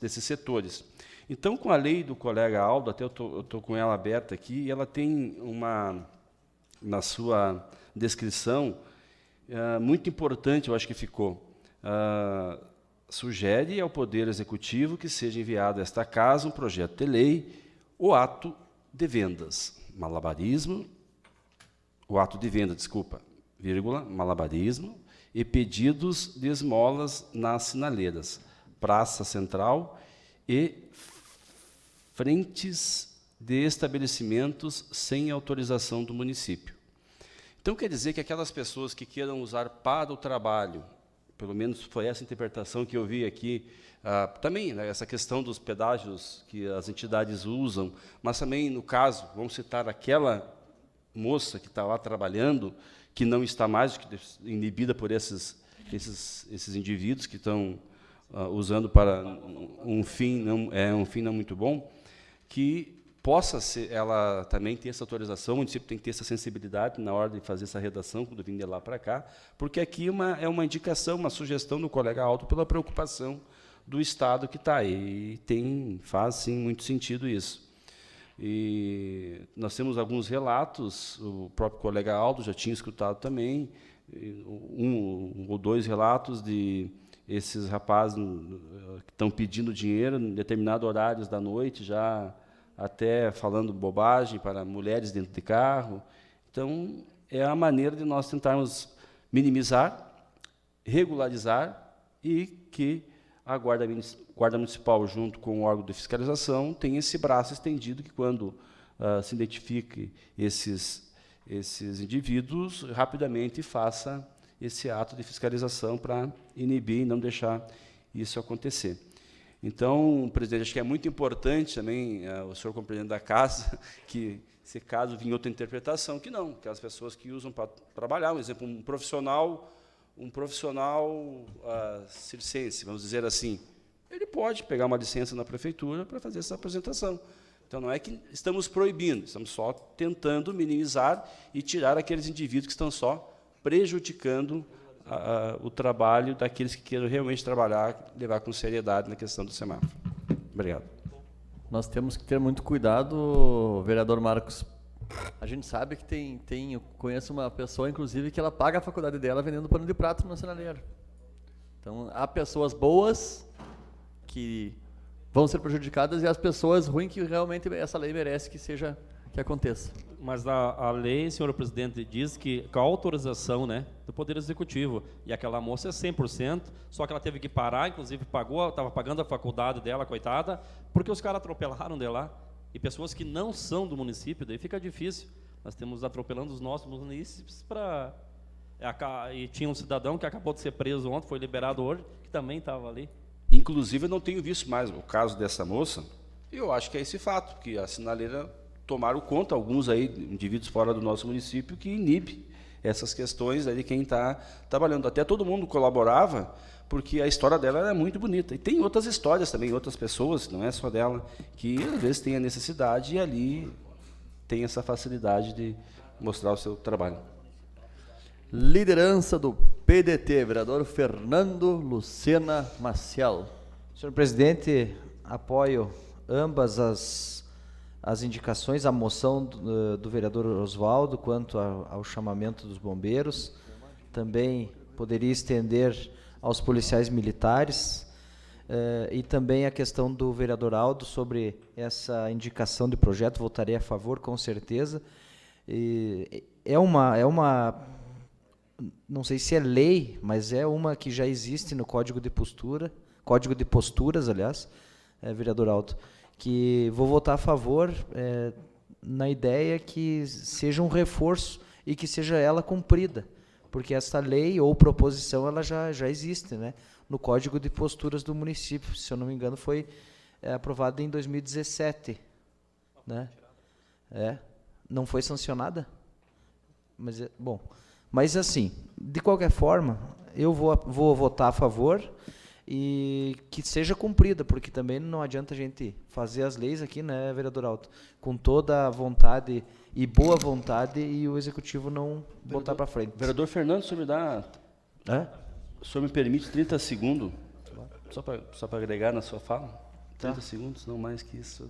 setores. Então, com a lei do colega Aldo, até eu estou com ela aberta aqui, e ela tem na sua descrição, muito importante, eu acho que ficou, sugere ao Poder Executivo que seja enviado a esta casa um projeto de lei, o ato de vendas, malabarismo, malabarismo e pedidos de esmolas nas sinaleiras, praça central e frentes de estabelecimentos sem autorização do município. Então, quer dizer que aquelas pessoas que queiram usar para o trabalho, pelo menos foi essa interpretação que eu vi aqui, também, né, essa questão dos pedágios que as entidades usam, mas também, no caso, vamos citar aquela moça que está lá trabalhando, que não está mais inibida por esses indivíduos que estão usando para um fim não muito bom, que possa ser, ela também ter essa autorização, o município tem que ter essa sensibilidade na hora de fazer essa redação, quando vir de lá para cá, porque aqui é uma indicação, uma sugestão do colega Aldo pela preocupação do Estado que está aí, e faz, sim, muito sentido isso. E nós temos alguns relatos, o próprio colega Aldo já tinha escutado também, um ou dois relatos de esses rapazes que estão pedindo dinheiro em determinados horários da noite, já até falando bobagem para mulheres dentro de carro. Então, é a maneira de nós tentarmos minimizar, regularizar e que a Guarda Municipal, junto com o órgão de fiscalização, tenha esse braço estendido que, quando se identifique esses indivíduos, rapidamente faça esse ato de fiscalização para inibir e não deixar isso acontecer. Então, presidente, acho que é muito importante também o senhor compreender da casa que, se caso vinha outra interpretação, que não, que as pessoas que usam para trabalhar, um exemplo, um profissional circense, vamos dizer assim, ele pode pegar uma licença na prefeitura para fazer essa apresentação. Então, não é que estamos proibindo, estamos só tentando minimizar e tirar aqueles indivíduos que estão só prejudicando o trabalho daqueles que queiram realmente trabalhar, levar com seriedade na questão do semáforo. Obrigado. Nós temos que ter muito cuidado, vereador Marcos. A gente sabe que eu conheço uma pessoa, inclusive, que ela paga a faculdade dela vendendo pano de prato no sinaleiro. Então, há pessoas boas que vão ser prejudicadas e as pessoas ruins que realmente essa lei merece que aconteça. Mas a lei, senhor presidente, diz que com a autorização, né, do Poder Executivo, e aquela moça é 100%, só que ela teve que parar, inclusive estava pagando a faculdade dela, coitada, porque os caras atropelaram de lá, e pessoas que não são do município, daí fica difícil. Nós temos atropelando os nossos municípios para... E tinha um cidadão que acabou de ser preso ontem, foi liberado hoje, que também estava ali. Inclusive, eu não tenho visto mais o caso dessa moça, eu acho que é esse fato, que a sinaleira tomaram conta, alguns aí, indivíduos fora do nosso município, que inibe essas questões aí de quem está trabalhando. Até todo mundo colaborava, porque a história dela era muito bonita. E tem outras histórias também, outras pessoas, não é só dela, que às vezes tem a necessidade e ali tem essa facilidade de mostrar o seu trabalho. Liderança do PDT, vereador Fernando Lucena Maciel. Senhor presidente, apoio ambas as indicações, a moção do vereador Oswaldo quanto ao chamamento dos bombeiros. Também poderia estender aos policiais militares e também a questão do vereador Aldo sobre essa indicação de projeto, votarei a favor, com certeza. E é uma, não sei se é lei, mas é uma que já existe no Código de Posturas, aliás, vereador Aldo, que vou votar a favor na ideia que seja um reforço e que seja ela cumprida, porque essa lei ou proposição ela já existe, né, no Código de Posturas do município, se eu não me engano foi aprovada em 2017, né? Não foi sancionada, mas bom, mas assim, de qualquer forma, eu vou votar a favor e que seja cumprida, porque também não adianta a gente fazer as leis aqui, né, vereador Alto, com toda a vontade e boa vontade e o executivo não botar para frente. Vereador Fernando, o senhor me dá... O senhor me permite 30 segundos, só para agregar na sua fala? 30 segundos, não mais que isso.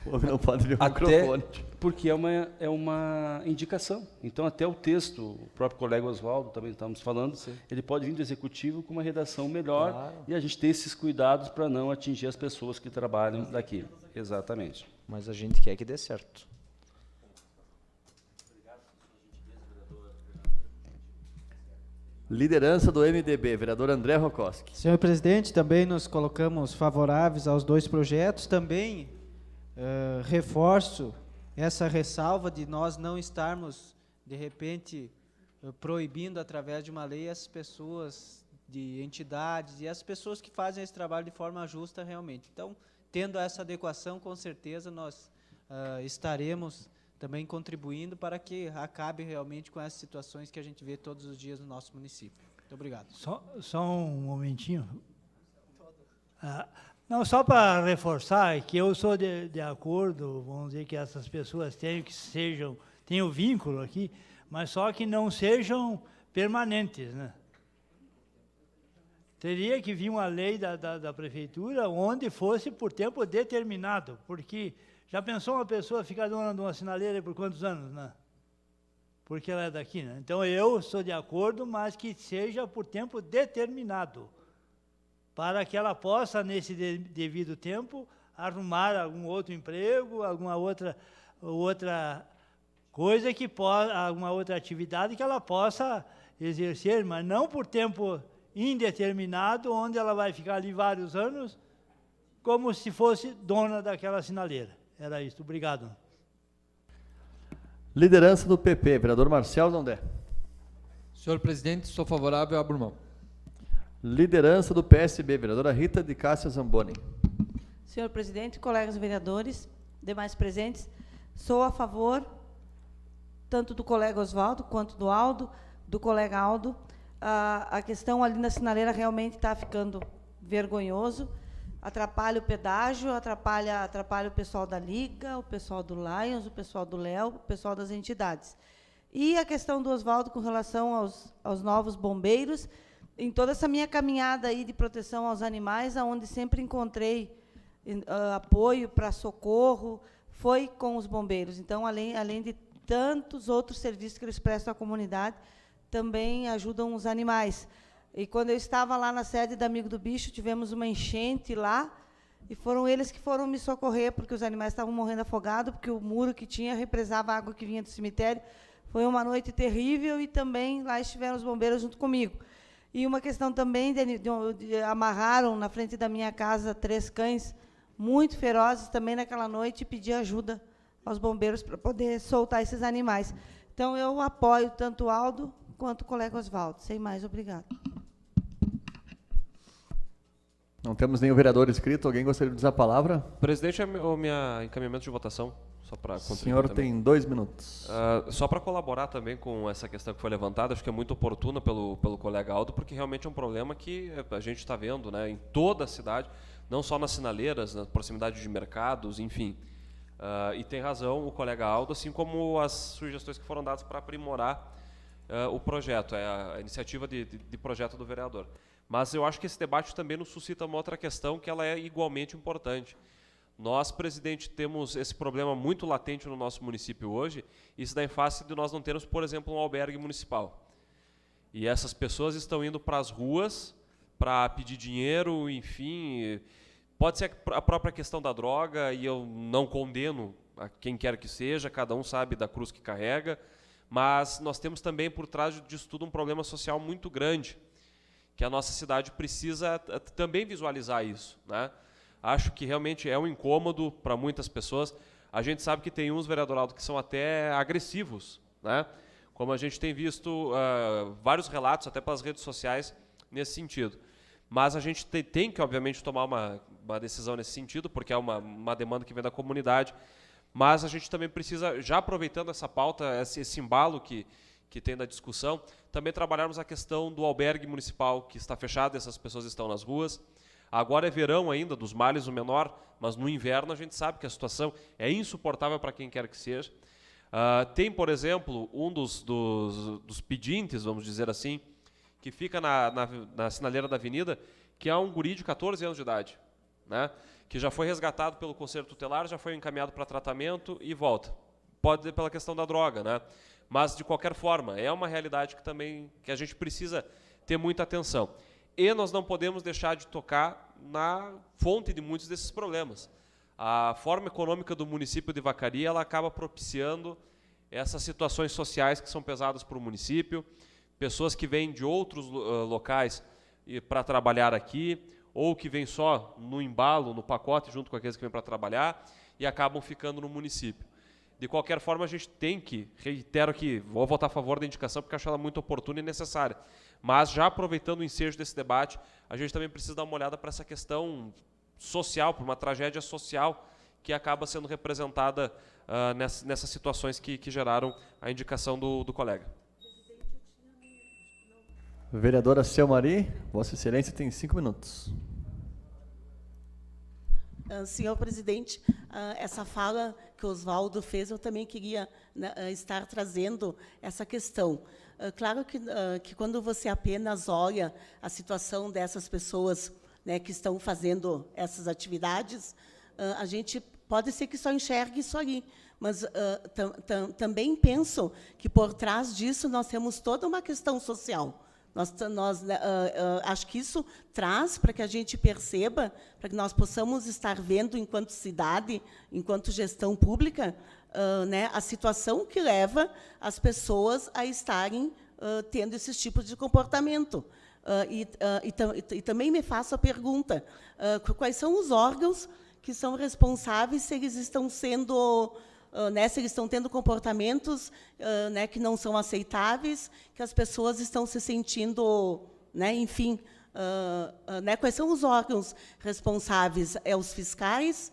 Não pode ver o até microfone. Porque é uma indicação. Então, até o texto, o próprio colega Oswaldo, também estamos falando, ele pode vir do executivo com uma redação melhor, claro, e a gente ter esses cuidados para não atingir as pessoas que trabalham daqui. Exatamente. Mas a gente quer que dê certo. Liderança do MDB, vereador André Rokoski. Senhor presidente, também nos colocamos favoráveis aos dois projetos. Também reforço essa ressalva de nós não estarmos, de repente, proibindo através de uma lei as pessoas de entidades e as pessoas que fazem esse trabalho de forma justa realmente. Então, tendo essa adequação, com certeza nós estaremos também contribuindo para que acabe realmente com essas situações que a gente vê todos os dias no nosso município. Muito obrigado. Só um momentinho. Não, só para reforçar que eu sou de acordo, vamos dizer que essas pessoas tenham vínculo aqui, mas só que não sejam permanentes, né? Teria que vir uma lei da prefeitura onde fosse por tempo determinado, porque já pensou uma pessoa ficar dona de uma sinaleira por quantos anos, né? Porque ela é daqui, né? Então eu sou de acordo, mas que seja por tempo determinado, para que ela possa, nesse devido tempo, arrumar algum outro emprego, alguma outra coisa que possa, alguma outra atividade que ela possa exercer, mas não por tempo indeterminado, onde ela vai ficar ali vários anos, como se fosse dona daquela sinaleira. Era isso. Obrigado. Liderança do PP, vereador Marcelo Dondé. Senhor presidente, sou favorável, abro mão. Liderança do PSB, vereadora Rita de Cássia Zamboni. Senhor presidente, colegas vereadores, demais presentes, sou a favor tanto do colega Oswaldo quanto do Aldo, do colega Aldo. A questão ali na sinaleira realmente está ficando vergonhoso, atrapalha o pedágio, atrapalha o pessoal da Liga, o pessoal do Lions, o pessoal do Léo, o pessoal das entidades. E a questão do Oswaldo com relação aos novos bombeiros, em toda essa minha caminhada aí de proteção aos animais, aonde sempre encontrei apoio para socorro, foi com os bombeiros. Então, além de tantos outros serviços que eles prestam à comunidade, também ajudam os animais. E quando eu estava lá na sede da Amigo do Bicho, tivemos uma enchente lá, e foram eles que foram me socorrer, porque os animais estavam morrendo afogados, porque o muro que tinha represava a água que vinha do cemitério. Foi uma noite terrível, e também lá estiveram os bombeiros junto comigo. E uma questão também, amarraram na frente da minha casa 3 cães muito ferozes também naquela noite, e pedi ajuda aos bombeiros para poder soltar esses animais. Então, eu apoio tanto o Aldo quanto o colega Oswaldo. Sem mais, obrigado. Não temos nenhum vereador inscrito. Alguém gostaria de usar a palavra? Presidente, é o meu encaminhamento de votação, só para contribuir. O senhor também. tem 2 minutos. Só para colaborar também com essa questão que foi levantada, acho que é muito oportuna pelo colega Aldo, porque realmente é um problema que a gente está vendo, né, em toda a cidade, não só nas sinaleiras, na proximidade de mercados, enfim. E tem razão o colega Aldo, assim como as sugestões que foram dadas para aprimorar o projeto, a iniciativa de projeto do vereador. Mas eu acho que esse debate também nos suscita uma outra questão que ela é igualmente importante. Nós, presidente, temos esse problema muito latente no nosso município hoje, e isso dá em face de nós não termos, por exemplo, um albergue municipal. E essas pessoas estão indo para as ruas para pedir dinheiro, enfim. Pode ser a própria questão da droga, e eu não condeno a quem quer que seja, cada um sabe da cruz que carrega, mas nós temos também por trás disso tudo um problema social muito grande, que a nossa cidade precisa também visualizar isso, né? Acho que realmente é um incômodo para muitas pessoas. A gente sabe que tem uns, vereador Aldo, que são até agressivos, né? Como a gente tem visto vários relatos, até pelas redes sociais, nesse sentido. Mas a gente tem que, obviamente, tomar uma decisão nesse sentido, porque é uma demanda que vem da comunidade. Mas a gente também precisa, já aproveitando essa pauta, esse embalo que tem da discussão, também trabalharmos a questão do albergue municipal que está fechado, essas pessoas estão nas ruas. Agora é verão ainda, dos males o menor, mas no inverno a gente sabe que a situação é insuportável para quem quer que seja. Tem, por exemplo, um dos pedintes, vamos dizer assim, que fica na sinaleira da avenida, que é um guri de 14 anos de idade, né? Que já foi resgatado pelo Conselho Tutelar, já foi encaminhado para tratamento e volta. Pode ser pela questão da droga, né? Mas, de qualquer forma, é uma realidade que a gente precisa ter muita atenção. E nós não podemos deixar de tocar na fonte de muitos desses problemas. A forma econômica do município de Vacaria, ela acaba propiciando essas situações sociais que são pesadas para o município, pessoas que vêm de outros locais para trabalhar aqui, ou que vêm só no embalo, no pacote, junto com aqueles que vêm para trabalhar, e acabam ficando no município. De qualquer forma, a gente tem que, reitero que vou votar a favor da indicação porque acho ela muito oportuna e necessária. Mas, já aproveitando o ensejo desse debate, a gente também precisa dar uma olhada para essa questão social, para uma tragédia social que acaba sendo representada nessas situações que geraram a indicação do colega. Vereadora Selmari, Vossa Excelência tem 5 minutos. Senhor presidente, essa fala que o Oswaldo fez, eu também queria estar trazendo essa questão. Claro que quando você apenas olha a situação dessas pessoas, né, que estão fazendo essas atividades, a gente pode ser que só enxergue isso ali, mas também penso que por trás disso nós temos toda uma questão social. Acho que isso traz para que a gente perceba, para que nós possamos estar vendo, enquanto cidade, enquanto gestão pública, né, a situação que leva as pessoas a estarem tendo esses tipos de comportamento. E também me faço a pergunta, quais são os órgãos que são responsáveis se eles estão sendo... se eles estão tendo comportamentos né, que não são aceitáveis, que as pessoas estão se sentindo, né, enfim, né, quais são os órgãos responsáveis? É os fiscais,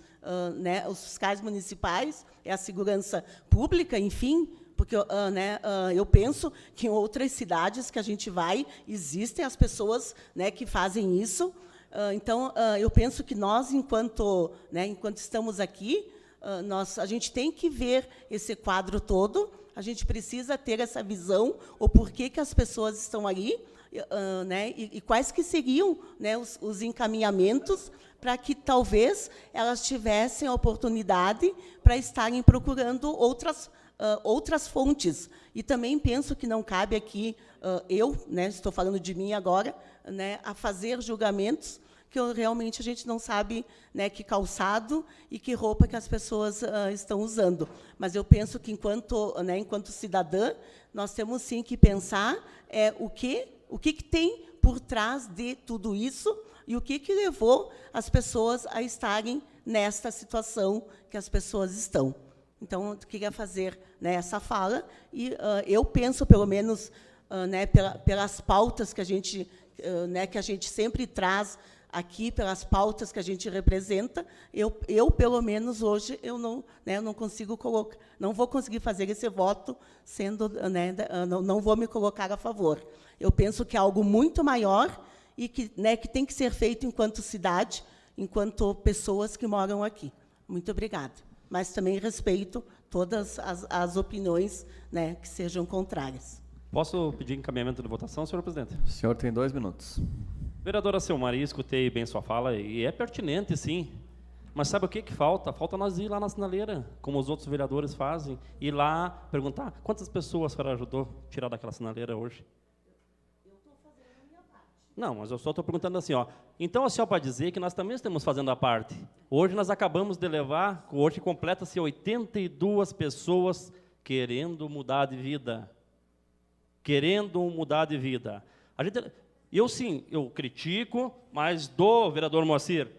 né, os fiscais municipais, é a segurança pública, enfim, porque né, eu penso que em outras cidades que a gente vai, existem as pessoas, né, que fazem isso. Então, eu penso que nós, enquanto estamos aqui, a gente tem que ver esse quadro todo, a gente precisa ter essa visão, o porquê que as pessoas estão ali, né, e quais que seriam, né, os encaminhamentos para que, talvez, elas tivessem a oportunidade para estarem procurando outras fontes. E também penso que não cabe aqui, né, estou falando de mim agora, né, a fazer julgamentos, que realmente a gente não sabe, né, que calçado e que roupa que as pessoas estão usando. Mas eu penso que, enquanto cidadã, nós temos, sim, que pensar o que tem por trás de tudo isso e o que levou as pessoas a estarem nesta situação que as pessoas estão. Então, eu queria fazer, né, essa fala, e eu penso, pelo menos, né, pelas pautas que a gente sempre traz aqui, pelas pautas que a gente representa, eu pelo menos hoje eu não consigo colocar, não vou conseguir fazer esse voto sendo, né, não vou me colocar a favor. Eu penso que é algo muito maior e que, né, que tem que ser feito enquanto cidade, enquanto pessoas que moram aqui. Muito obrigada. Mas também respeito todas as opiniões, né, que sejam contrárias. Posso pedir encaminhamento de votação, senhor presidente? O senhor tem 2 minutos. Vereadora Selmari, escutei bem sua fala e é pertinente, sim. Mas sabe o que falta? Falta nós ir lá na sinaleira, como os outros vereadores fazem, ir lá perguntar quantas pessoas a senhora ajudou a tirar daquela sinaleira hoje. Eu estou fazendo a minha parte. Não, mas eu só estou perguntando assim, ó. Então a senhora pode dizer que nós também estamos fazendo a parte. Hoje nós acabamos de levar, hoje completa-se 82 pessoas querendo mudar de vida. Querendo mudar de vida. Eu critico, mas dou, vereador Moacir,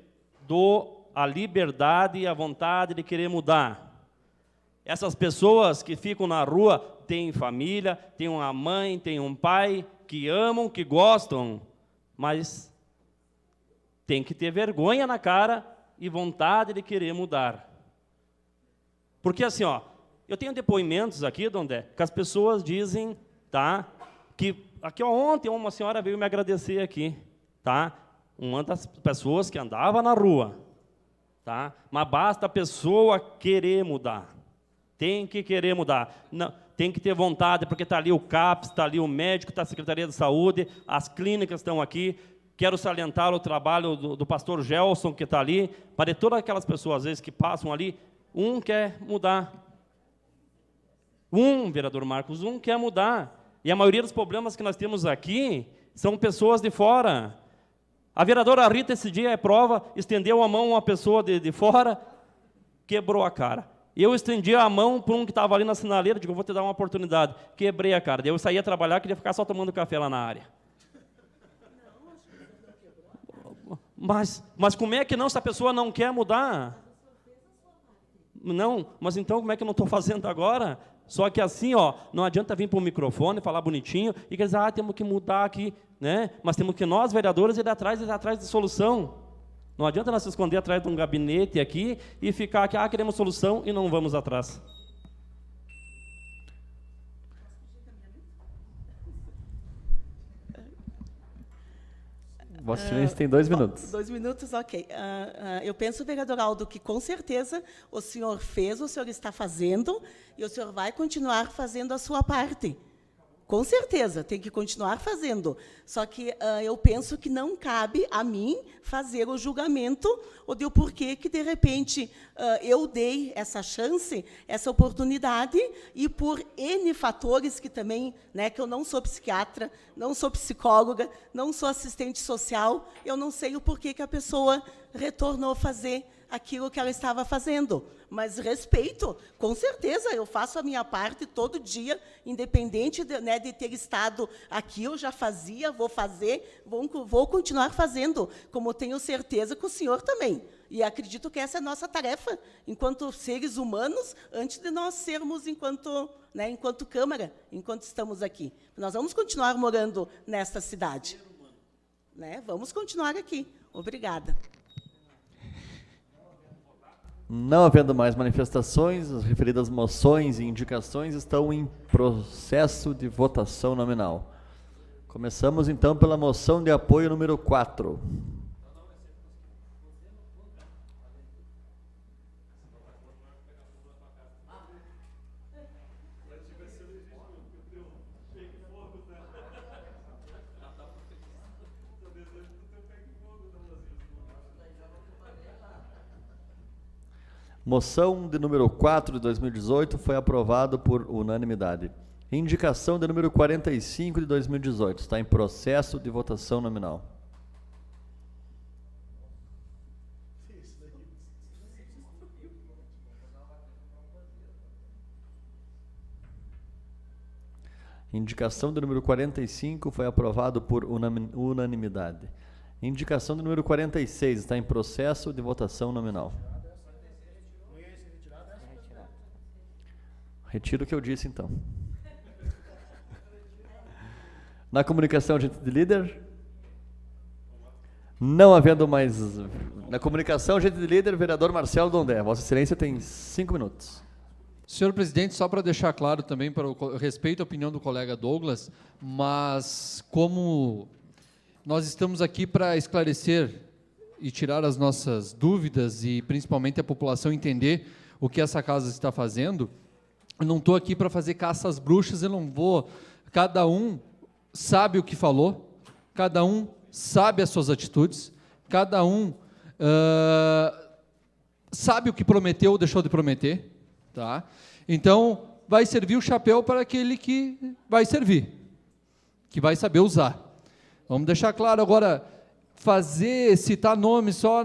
dou a liberdade e a vontade de querer mudar. Essas pessoas que ficam na rua têm família, têm uma mãe, têm um pai, que amam, que gostam, mas tem que ter vergonha na cara e vontade de querer mudar. Porque assim, ó, eu tenho depoimentos aqui, Dondé, que as pessoas dizem, tá, que aqui, ó, ontem uma senhora veio me agradecer aqui, tá? Uma das pessoas que andava na rua, tá? Mas basta a pessoa querer mudar. Tem que querer mudar. Não, tem que ter vontade, porque está ali o CAPS, está ali o médico, está a Secretaria de Saúde, as clínicas estão aqui. Quero salientar o trabalho do pastor Gelson, que está ali, para todas aquelas pessoas, às vezes, que passam ali, um quer mudar. Vereador Marcos, quer mudar. E a maioria dos problemas que nós temos aqui são pessoas de fora. A vereadora Rita, esse dia é prova, estendeu a mão a uma pessoa de fora, quebrou a cara. Eu estendi a mão para um que estava ali na sinaleira, digo, vou te dar uma oportunidade. Quebrei a cara. Daí eu saía trabalhar, queria ficar só tomando café lá na área. Mas como é que não, se a pessoa não quer mudar? Não, mas então como é que eu não estou fazendo agora? Só que assim, ó, não adianta vir para o microfone, falar bonitinho, e quer dizer, temos que mudar aqui, né? Mas temos que nós, vereadores, ir atrás de solução. Não adianta nós se esconder atrás de um gabinete aqui e ficar aqui, queremos solução e não vamos atrás. Vossa Excelência tem 2 minutos. 2 minutos, ok. Eu penso, vereador Aldo, que com certeza o senhor fez, o senhor está fazendo, e o senhor vai continuar fazendo a sua parte. Com certeza, tem que continuar fazendo. Só que eu penso que não cabe a mim fazer o julgamento ou do porquê que, de repente, eu dei essa chance, essa oportunidade, e por N fatores que também, né, que eu não sou psiquiatra, não sou psicóloga, não sou assistente social, eu não sei o porquê que a pessoa retornou a fazer aquilo que ela estava fazendo. Mas respeito, com certeza, eu faço a minha parte todo dia, independente de ter estado aqui, eu já fazia, vou fazer, vou continuar fazendo, como tenho certeza que o senhor também. E acredito que essa é a nossa tarefa, enquanto seres humanos, antes de nós sermos enquanto Câmara, enquanto estamos aqui. Nós vamos continuar morando nesta cidade. Né? Vamos continuar aqui. Obrigada. Não havendo mais manifestações, as referidas moções e indicações estão em processo de votação nominal. Começamos, então, pela moção de apoio número 4. Moção de número 4 de 2018 foi aprovado por unanimidade. Indicação de número 45 de 2018 está em processo de votação nominal. Indicação de número 45 foi aprovado por unanimidade. Indicação de número 46 está em processo de votação nominal. Retiro o que eu disse, então. Na comunicação, gente de líder? Não havendo mais... Na comunicação, gente de líder, vereador Marcelo Dondé. Vossa Excelência tem 5 minutos. Senhor presidente, só para deixar claro também, para o respeito à opinião do colega Douglas, mas como nós estamos aqui para esclarecer e tirar as nossas dúvidas e principalmente a população entender o que essa casa está fazendo, eu não estou aqui para fazer caça às bruxas, eu não vou... Cada um sabe o que falou, cada um sabe as suas atitudes, cada um sabe o que prometeu ou deixou de prometer, tá? Então, vai servir o chapéu para aquele que vai servir, que vai saber usar. Vamos deixar claro agora, citar nomes só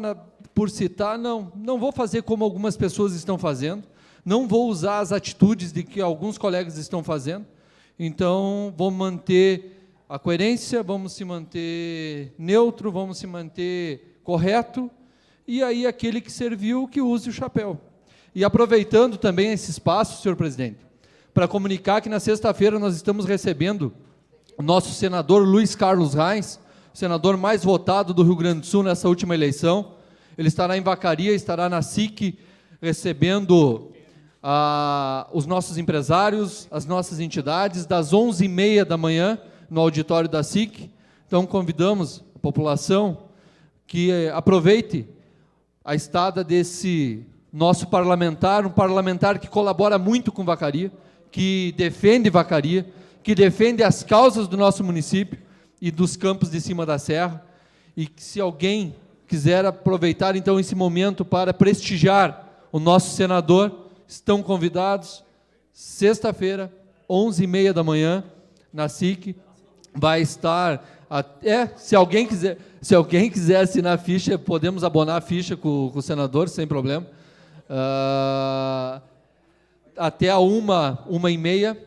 por citar, não vou fazer como algumas pessoas estão fazendo, não vou usar as atitudes de que alguns colegas estão fazendo, então vamos manter a coerência, vamos se manter neutro, vamos se manter correto, e aí aquele que serviu, que use o chapéu. E aproveitando também esse espaço, senhor presidente, para comunicar que na sexta-feira nós estamos recebendo o nosso senador Luiz Carlos Reis, o senador mais votado do Rio Grande do Sul nessa última eleição. Ele estará em Vacaria, estará na SIC, recebendo os nossos empresários, as nossas entidades, das 11h30 da manhã, no auditório da SIC. Então, convidamos a população que aproveite a estada desse nosso parlamentar, um parlamentar que colabora muito com Vacaria, que defende Vacaria, que defende as causas do nosso município e dos campos de cima da serra, e que, se alguém quiser aproveitar, então, esse momento para prestigiar o nosso senador, estão convidados, sexta-feira, 11h30 da manhã, na SIC, vai estar... se alguém quiser assinar a ficha, podemos abonar a ficha com o senador, sem problema. Até a 1h30.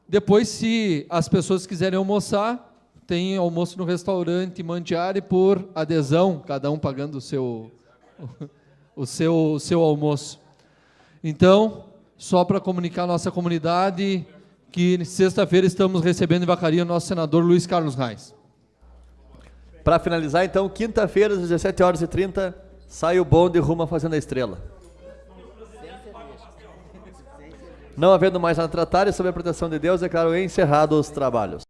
Depois, se as pessoas quiserem almoçar, tem almoço no restaurante Mandiari por adesão, cada um pagando o seu almoço. Então, só para comunicar à nossa comunidade que sexta-feira estamos recebendo em Vacaria o nosso senador Luiz Carlos Reis. Para finalizar, então, quinta-feira, às 17h30, sai o bonde rumo à Fazenda Estrela. Não havendo mais nada a tratar e sob a proteção de Deus, declaro encerrados os trabalhos.